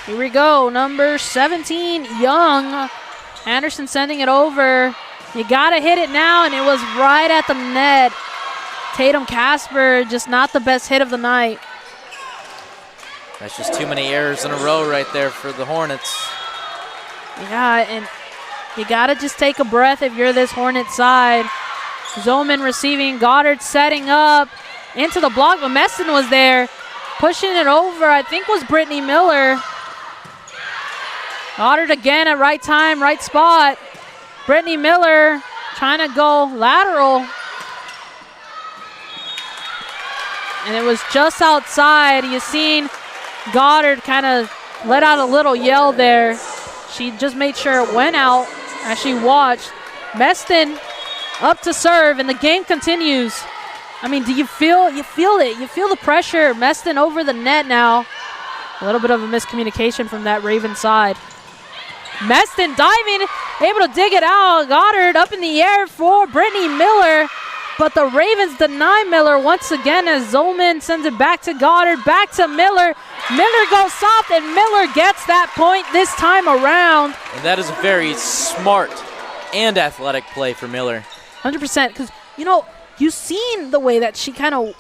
[SPEAKER 1] Here we go, number 17, Young. Anderson sending it over. You got to hit it now, and it was right at the net. Tatum Casper, just not the best hit of the night.
[SPEAKER 2] That's just too many errors in a row right there for the Hornets.
[SPEAKER 1] Yeah, and you got to just take a breath if you're this Hornet side. Zollman receiving, Goddard setting up into the block, but Meston was there. Pushing it over, I think was Brittany Miller. Goddard again at right time, right spot. Brittany Miller trying to go lateral. And it was just outside. You seen Goddard kind of let out a little yell there. She just made sure it went out as she watched. Meston up to serve, and the game continues. I mean, do you feel it? You feel the pressure. Meston over the net now. A little bit of a miscommunication from that Raven side. Meston diving, able to dig it out. Goddard up in the air for Brittany Miller. But the Ravens deny Miller once again as Zollman sends it back to Goddard, back to Miller. Miller goes soft, and Miller gets that point this time around.
[SPEAKER 2] And that is a very smart and athletic play for Miller.
[SPEAKER 1] 100%, because, you've seen the way that she kind of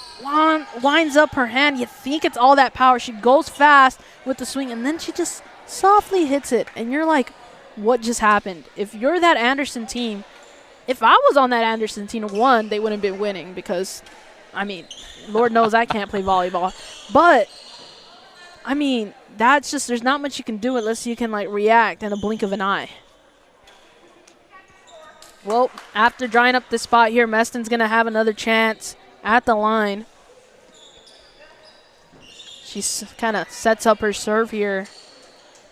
[SPEAKER 1] winds up her hand. You think it's all that power. She goes fast with the swing, and then she just softly hits it. And you're like, what just happened? If you're that Anderson team, if I was on that Anderson team, they wouldn't have been winning because, Lord knows I can't play volleyball. But, that's just, there's not much you can do unless you can, react in a blink of an eye. Well, after drying up this spot here, Meston's going to have another chance at the line. She kind of sets up her serve here.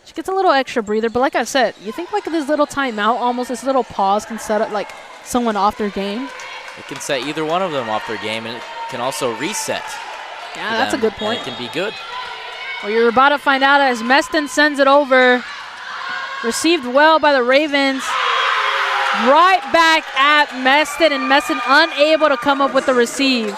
[SPEAKER 1] She gets a little extra breather, but like I said, you think this little timeout, almost this little pause can set up someone off their game?
[SPEAKER 2] It can set either one of them off their game, and it can also reset.
[SPEAKER 1] Yeah, that's a good point.
[SPEAKER 2] And it can be good.
[SPEAKER 1] Well, you're about to find out as Meston sends it over. Received well by the Ravens. Right back at Meston, and Meston unable to come up with the receive.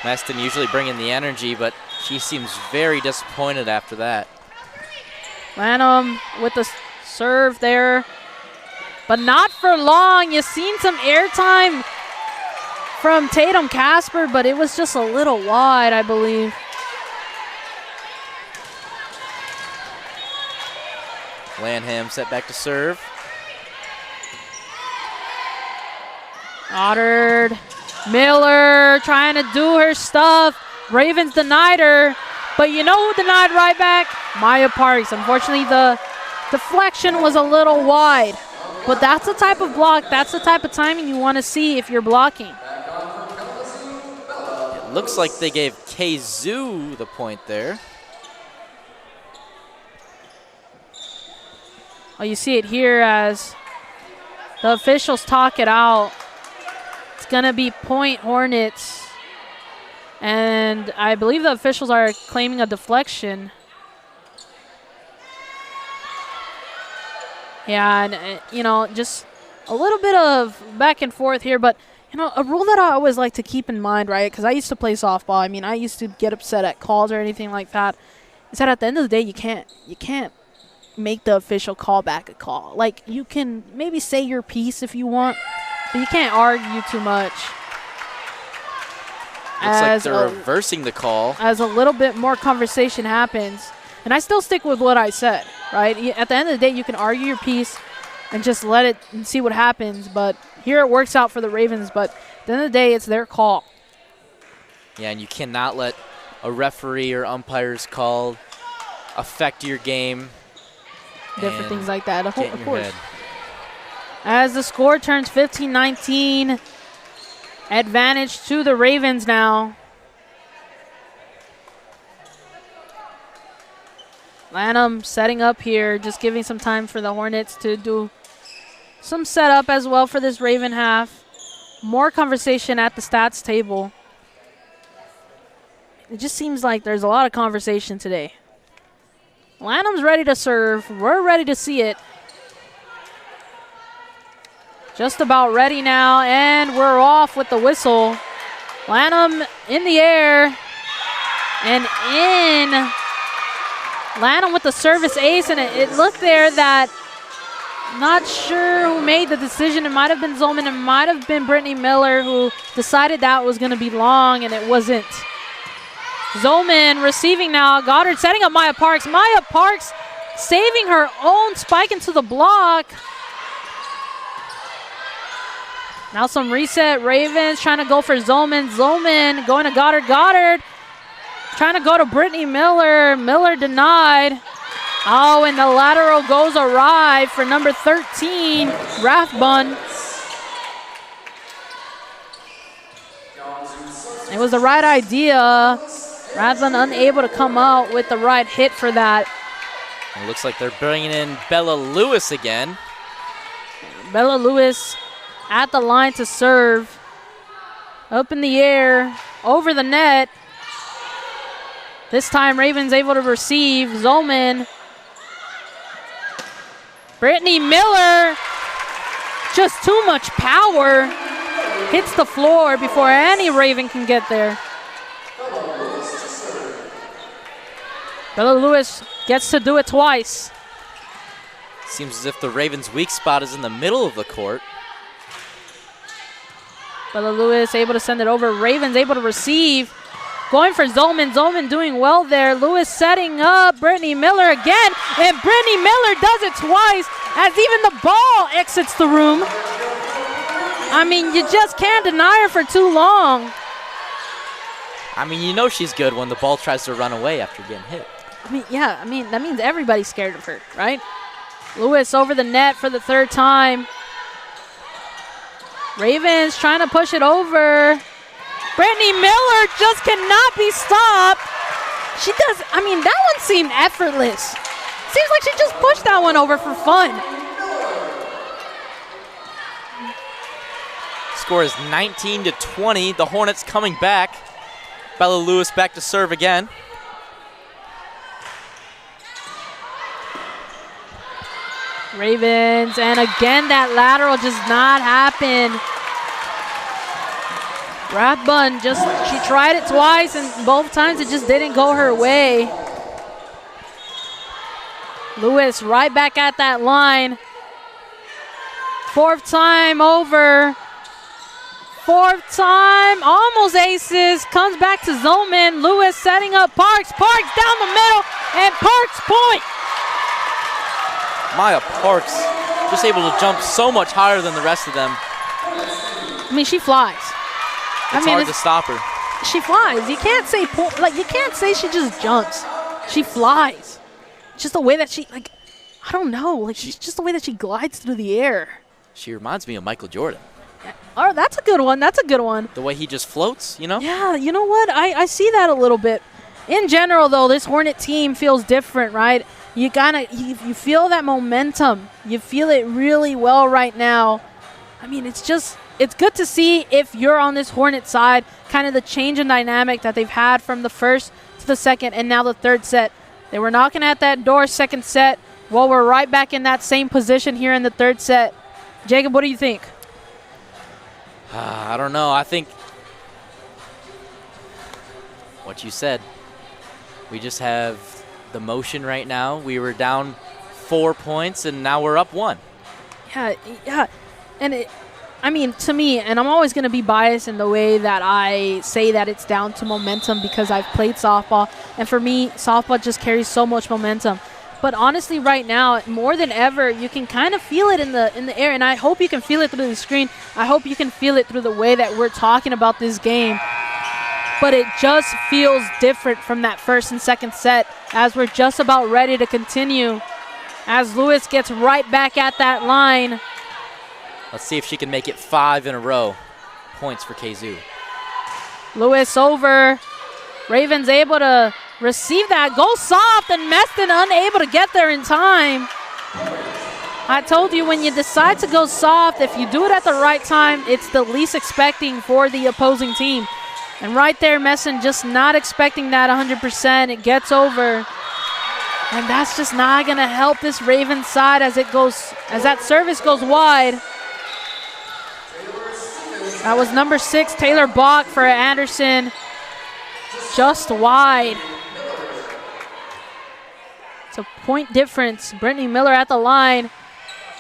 [SPEAKER 2] Meston usually bringing the energy, but she seems very disappointed after that.
[SPEAKER 1] Lanham with the serve there, but not for long. You've seen some airtime from Tatum Casper, but it was just a little wide, I believe.
[SPEAKER 2] Lanham set back to serve.
[SPEAKER 1] Goddard, Miller trying to do her stuff. Ravens denied her, but you know who denied right back? Maya Parks. Unfortunately, the deflection was a little wide, but that's the type of block, that's the type of timing you want to see if you're blocking.
[SPEAKER 2] It looks like they gave Kalamazoo the point there.
[SPEAKER 1] Oh, you see it here as the officials talk it out. It's going to be point Hornets. And I believe the officials are claiming a deflection. Yeah, and, just a little bit of back and forth here. But, a rule that I always like to keep in mind, right, because I used to play softball. I used to get upset at calls or anything like that, is that at the end of the day, you can't make the official call back a call. You can maybe say your piece if you want, but you can't argue too much.
[SPEAKER 2] Looks like they're reversing the call.
[SPEAKER 1] As a little bit more conversation happens. And I still stick with what I said, right? At the end of the day, you can argue your piece and just let it and see what happens. But here it works out for the Ravens. But at the end of the day, it's their call.
[SPEAKER 2] Yeah, and you cannot let a referee or umpire's call affect your game.
[SPEAKER 1] Different things like that, of
[SPEAKER 2] Get in your
[SPEAKER 1] course.
[SPEAKER 2] head.
[SPEAKER 1] As the score turns 15-19, advantage to the Ravens now. Lanham setting up here, just giving some time for the Hornets to do some setup as well for this Raven half. More conversation at the stats table. It just seems like there's a lot of conversation today. Lanham's ready to serve. We're ready to see it. Just about ready now, and we're off with the whistle. Lanham in the air and in. Lanham with the service ace, and it looked there that, not sure who made the decision. It might have been Zolman. It might have been Brittany Miller who decided that was going to be long, and it wasn't. Zolman receiving now. Goddard setting up Maya Parks. Maya Parks saving her own spike into the block. Now some reset. Ravens trying to go for Zolman. Zolman going to Goddard. Goddard trying to go to Brittany Miller. Miller denied. Oh, and the lateral goes awry for number 13, Rathbun. It was the right idea. Rathbun unable to come out with the right hit for that.
[SPEAKER 2] It looks like they're bringing in Bella Lewis again.
[SPEAKER 1] Bella Lewis at the line to serve. Up in the air, over the net. This time Ravens able to receive. Zolman. Brittany Miller, just too much power. Hits the floor before any Raven can get there. Bella Lewis gets to do it twice.
[SPEAKER 2] Seems as if the Ravens' weak spot is in the middle of the court.
[SPEAKER 1] Bella Lewis able to send it over. Ravens able to receive. Going for Zolman. Zolman doing well there. Lewis setting up Brittany Miller again. And Brittany Miller does it twice as even the ball exits the room. I mean, you just can't deny her for too long.
[SPEAKER 2] I mean, you know she's good when the ball tries to run away after getting hit.
[SPEAKER 1] I mean, yeah, I mean, that means everybody's scared of her, right? Lewis over the net for the third time. Ravens trying to push it over. Brittany Miller just cannot be stopped. She does, I mean, that one seemed effortless. Seems like she just pushed that one over for fun.
[SPEAKER 2] Score is 19-20. The Hornets coming back. Bella Lewis back to serve again.
[SPEAKER 1] Ravens, and again that lateral does not happen. Rathbun she tried it twice, and both times it just didn't go her way. Lewis right back at that line. Fourth time over. Fourth time, almost aces. Comes back to Zolman. Lewis setting up Parks. Parks down the middle, and Parks point.
[SPEAKER 2] Maya Parks just able to jump so much higher than the rest of them.
[SPEAKER 1] I mean, she flies.
[SPEAKER 2] It's hard to stop her.
[SPEAKER 1] She flies. You can't say you can't say she just jumps. She flies. Just the way that she I don't know. Like she's just the way that she glides through the air.
[SPEAKER 2] She reminds me of Michael Jordan.
[SPEAKER 1] Oh, that's a good one. That's a good one.
[SPEAKER 2] The way he just floats, you know?
[SPEAKER 1] Yeah, you know what? I see that a little bit. In general, though, this Hornet team feels different, right? You you feel that momentum. You feel it really well right now. I mean, it's good to see if you're on this Hornet side, kind of the change in dynamic that they've had from the first to the second and now the third set. They were knocking at that door second set. Well, we're right back in that same position here in the third set. Jacob, what do you think?
[SPEAKER 2] I don't know. I think what you said. We just have the motion right now. We were down 4 points, and now we're up 1.
[SPEAKER 1] Yeah. And I mean, to me, and I'm always going to be biased in the way that I say that it's down to momentum because I've played softball. And for me, softball just carries so much momentum. But honestly, right now, more than ever, you can kind of feel it in the air. And I hope you can feel it through the screen. I hope you can feel it through the way that we're talking about this game. But it just feels different from that first and second set as we're just about ready to continue. As Lewis gets right back at that line.
[SPEAKER 2] Let's see if she can make it 5 in a row. Points for Kazoo.
[SPEAKER 1] Lewis over. Ravens able to receive that. Go soft, and Meston unable to get there in time. I told you, when you decide to go soft, if you do it at the right time, it's the least expecting for the opposing team. And right there, Meston just not expecting that 100%. It gets over. And that's just not going to help this Ravens side as that service goes wide. That was number 6, Taylor Bach for Anderson. Just wide. It's a point difference. Brittany Miller at the line.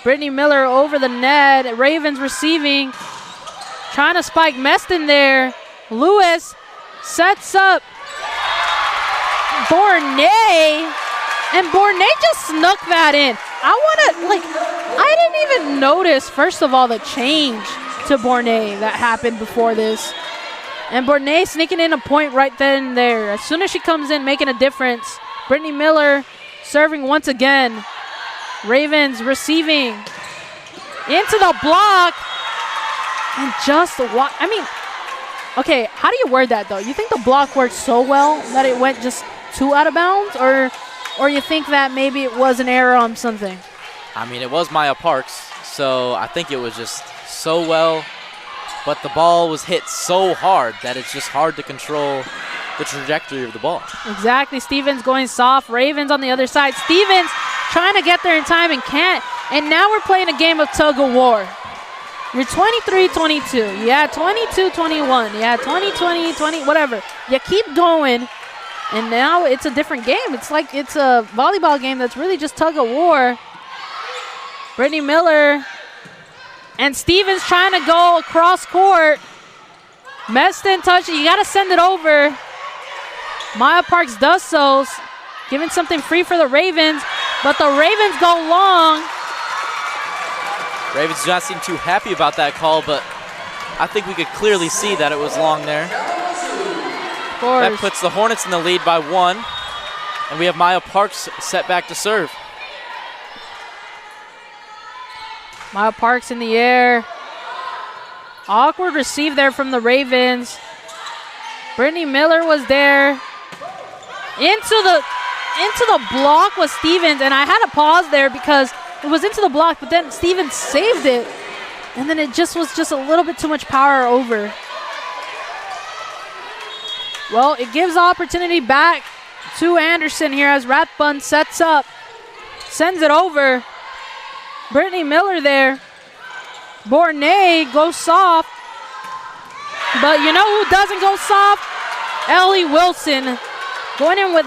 [SPEAKER 1] Brittany Miller over the net. Ravens receiving. Trying to spike Meston there. Lewis sets up Bornay. And Bornay just snuck that in. I didn't even notice, first of all, the change to Bornay that happened before this. And Bornay sneaking in a point right then and there. As soon as she comes in, making a difference. Brittany Miller serving once again. Ravens receiving into the block. And just what? I mean, okay, how do you word that, though? You think the block worked so well that it went just 2 out of bounds? Or you think that maybe it was an error on something?
[SPEAKER 2] I mean, it was Maya Parks, so I think it was just so well. But the ball was hit so hard that it's just hard to control the trajectory of the ball. Exactly.
[SPEAKER 1] Stevens going soft. Ravens on the other side. Stevens trying to get there in time and can't. And now we're playing a game of tug of war. You're 23-22. Yeah, 22-21. Yeah, 20-20, whatever. You keep going. And now it's a different game. It's like it's a volleyball game that's really just tug of war. Brittany Miller and Stevens trying to go across court. Meston touch it. You got to send it over. Maya Parks does so, giving something free for the Ravens, but the Ravens go long.
[SPEAKER 2] Ravens do not seem too happy about that call, but I think we could clearly see that it was long there. That puts the Hornets in the lead by 1, and we have Maya Parks set back to serve.
[SPEAKER 1] Maya Parks in the air. Awkward receive there from the Ravens. Brittany Miller was there. Into the block was Stevens, and I had to pause there because it was into the block, but then Stevens saved it, and then it just was just a little bit too much power over. Well, it gives opportunity back to Anderson here as Rathbun sets up, sends it over. Brittany Miller there. Bornay goes soft. But you know who doesn't go soft? Ellie Wilson going in with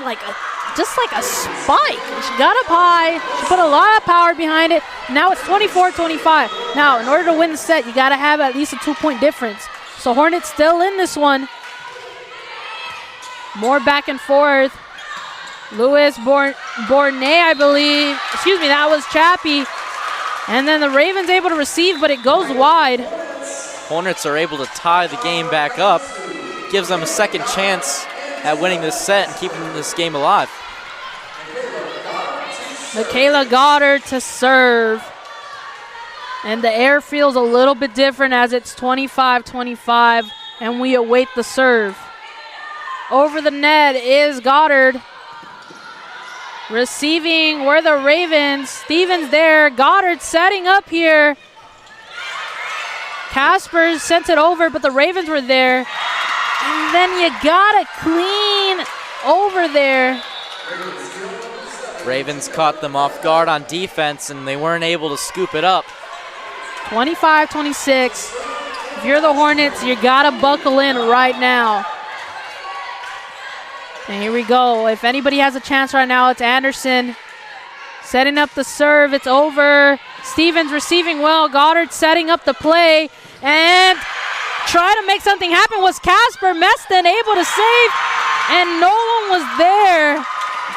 [SPEAKER 1] just like a spike. She got up high. She put a lot of power behind it. Now it's 24-25. Now, in order to win the set, you got to have at least a 2-point difference. So Hornets still in this one. More back and forth. Lewis, Bornay, I believe. Excuse me, that was Chappie. And then the Ravens able to receive, but it goes wide.
[SPEAKER 2] Hornets are able to tie the game back up. Gives them a second chance at winning this set and keeping this game alive.
[SPEAKER 1] Michaela Goddard to serve. And the air feels a little bit different as it's 25-25, and we await the serve. Over the net is Goddard. Receiving were the Ravens. Stevens there. Goddard setting up here. Casper sent it over, but the Ravens were there. And then you got to clean over there.
[SPEAKER 2] Ravens caught them off guard on defense, and they weren't able to scoop it up.
[SPEAKER 1] 25-26. If you're the Hornets, you got to buckle in right now. And here we go. If anybody has a chance right now, it's Anderson. Setting up the serve. It's over. Stevens receiving well. Goddard setting up the play. And trying to make something happen was Casper Meston, able to save, and no one was there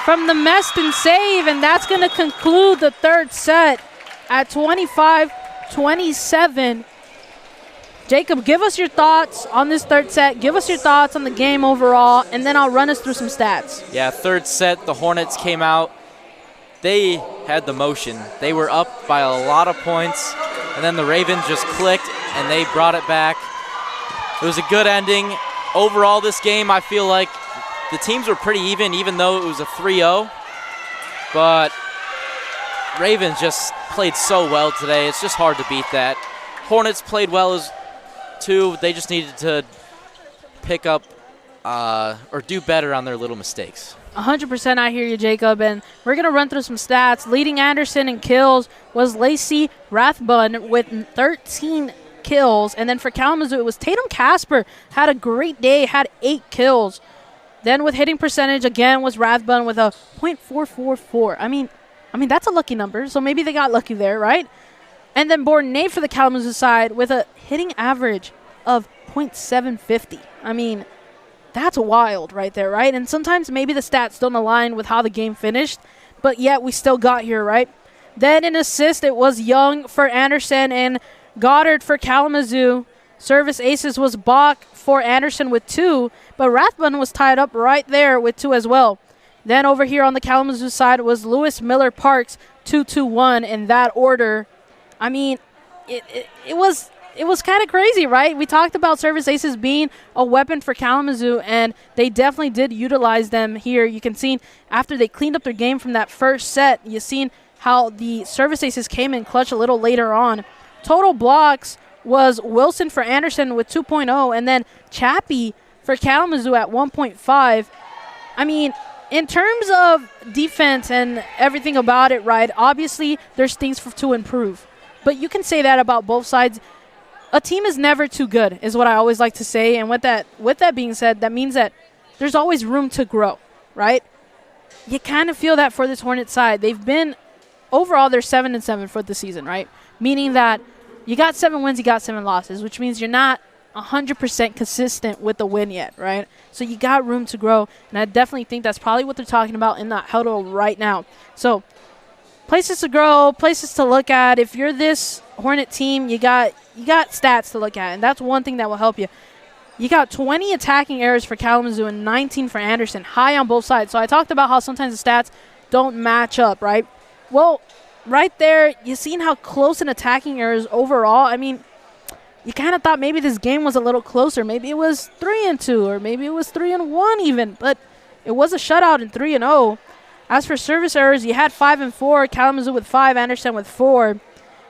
[SPEAKER 1] from the Meston save, and that's going to conclude the third set at 25-27. Jacob, give us your thoughts on this third set. Give us your thoughts on the game overall, and then I'll run us through some stats.
[SPEAKER 2] Yeah, third set, the Hornets came out. They had the motion. They were up by a lot of points, and then the Ravens just clicked, and they brought it back. It was a good ending. Overall, this game, I feel like the teams were pretty even though it was a 3-0. But Ravens just played so well today. It's just hard to beat that. Hornets played well as too. They just needed to pick up or do better on their little mistakes.
[SPEAKER 1] 100% I hear you, Jacob, and we're going to run through some stats. Leading Anderson in kills was Lacey Rathbun with 13 kills, and then for Kalamazoo, it was Tatum Casper, had a great day, had 8 kills. Then with hitting percentage, again, was Rathbun with a .444. I mean, that's a lucky number, so maybe they got lucky there, right? And then Bourdonnais for the Kalamazoo side with a hitting average of .750. I mean, that's wild right there, right? And sometimes maybe the stats don't align with how the game finished, but yet we still got here, right? Then in assist, it was Young for Anderson and Goddard for Kalamazoo. Service aces was Bach for Anderson with 2, but Rathbun was tied up right there with 2 as well. Then over here on the Kalamazoo side was Lewis Miller Parks, 2-2-1 in that order. I mean, it was kind of crazy, right? We talked about service aces being a weapon for Kalamazoo, and they definitely did utilize them here. You can see after they cleaned up their game from that first set, you've seen how the service aces came in clutch a little later on. Total blocks was Wilson for Anderson with 2.0, and then Chappie for Kalamazoo at 1.5. I mean, in terms of defense and everything about it, right, obviously there's things to improve. But you can say that about both sides. A team is never too good, is what I always like to say. And with that being said, that means that there's always room to grow, right? You kind of feel that for this Hornets side. They've been, overall, they're 7-7 for the season, right? Meaning that you got 7 wins, you got 7 losses, which means you're not 100% consistent with the win yet, right? So you got room to grow, and I definitely think that's probably what they're talking about in that huddle right now. So places to grow, places to look at. If you're this Hornet team, you got stats to look at, and that's one thing that will help you. You got 20 attacking errors for Kalamazoo and 19 for Anderson, high on both sides. So I talked about how sometimes the stats don't match up, right? Well, right there, you've seen how close in attacking errors overall. I mean, you kind of thought maybe this game was a little closer. Maybe it was 3-2, or maybe it was 3-1 even, but it was a shutout in 3-0. As for service errors, you had 5-4, Kalamazoo with 5, Anderson with 4. And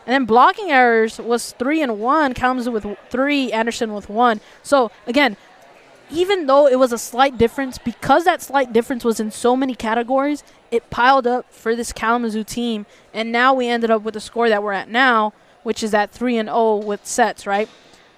[SPEAKER 1] then blocking errors was 3-1, Kalamazoo with 3, Anderson with 1. So, again, even though it was a slight difference, because that slight difference was in so many categories, it piled up for this Kalamazoo team. And now we ended up with the score that we're at now, which is at 3-0 with sets, right?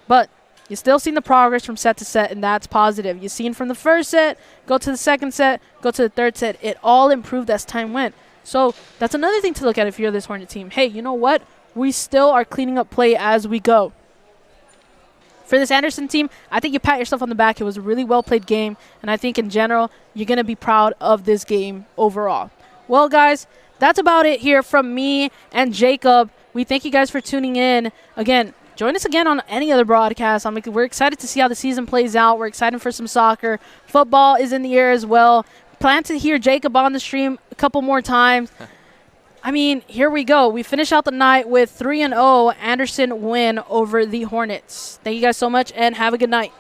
[SPEAKER 1] But you still seen the progress from set to set, and that's positive. You've seen from the first set, go to the second set, go to the third set. It all improved as time went. So that's another thing to look at if you're this Hornet team. Hey, you know what? We still are cleaning up play as we go. For this Anderson team, I think you pat yourself on the back. It was a really well-played game, and I think in general, you're going to be proud of this game overall. Well, guys, that's about it here from me and Jacob. We thank you guys for tuning in. Again, join us again on any other broadcast. We're excited to see how the season plays out. We're excited for some soccer. Football is in the air as well. Plan to hear Jacob on the stream a couple more times. I mean, here we go. We finish out the night with 3-0 Anderson win over the Hornets. Thank you guys so much, and have a good night.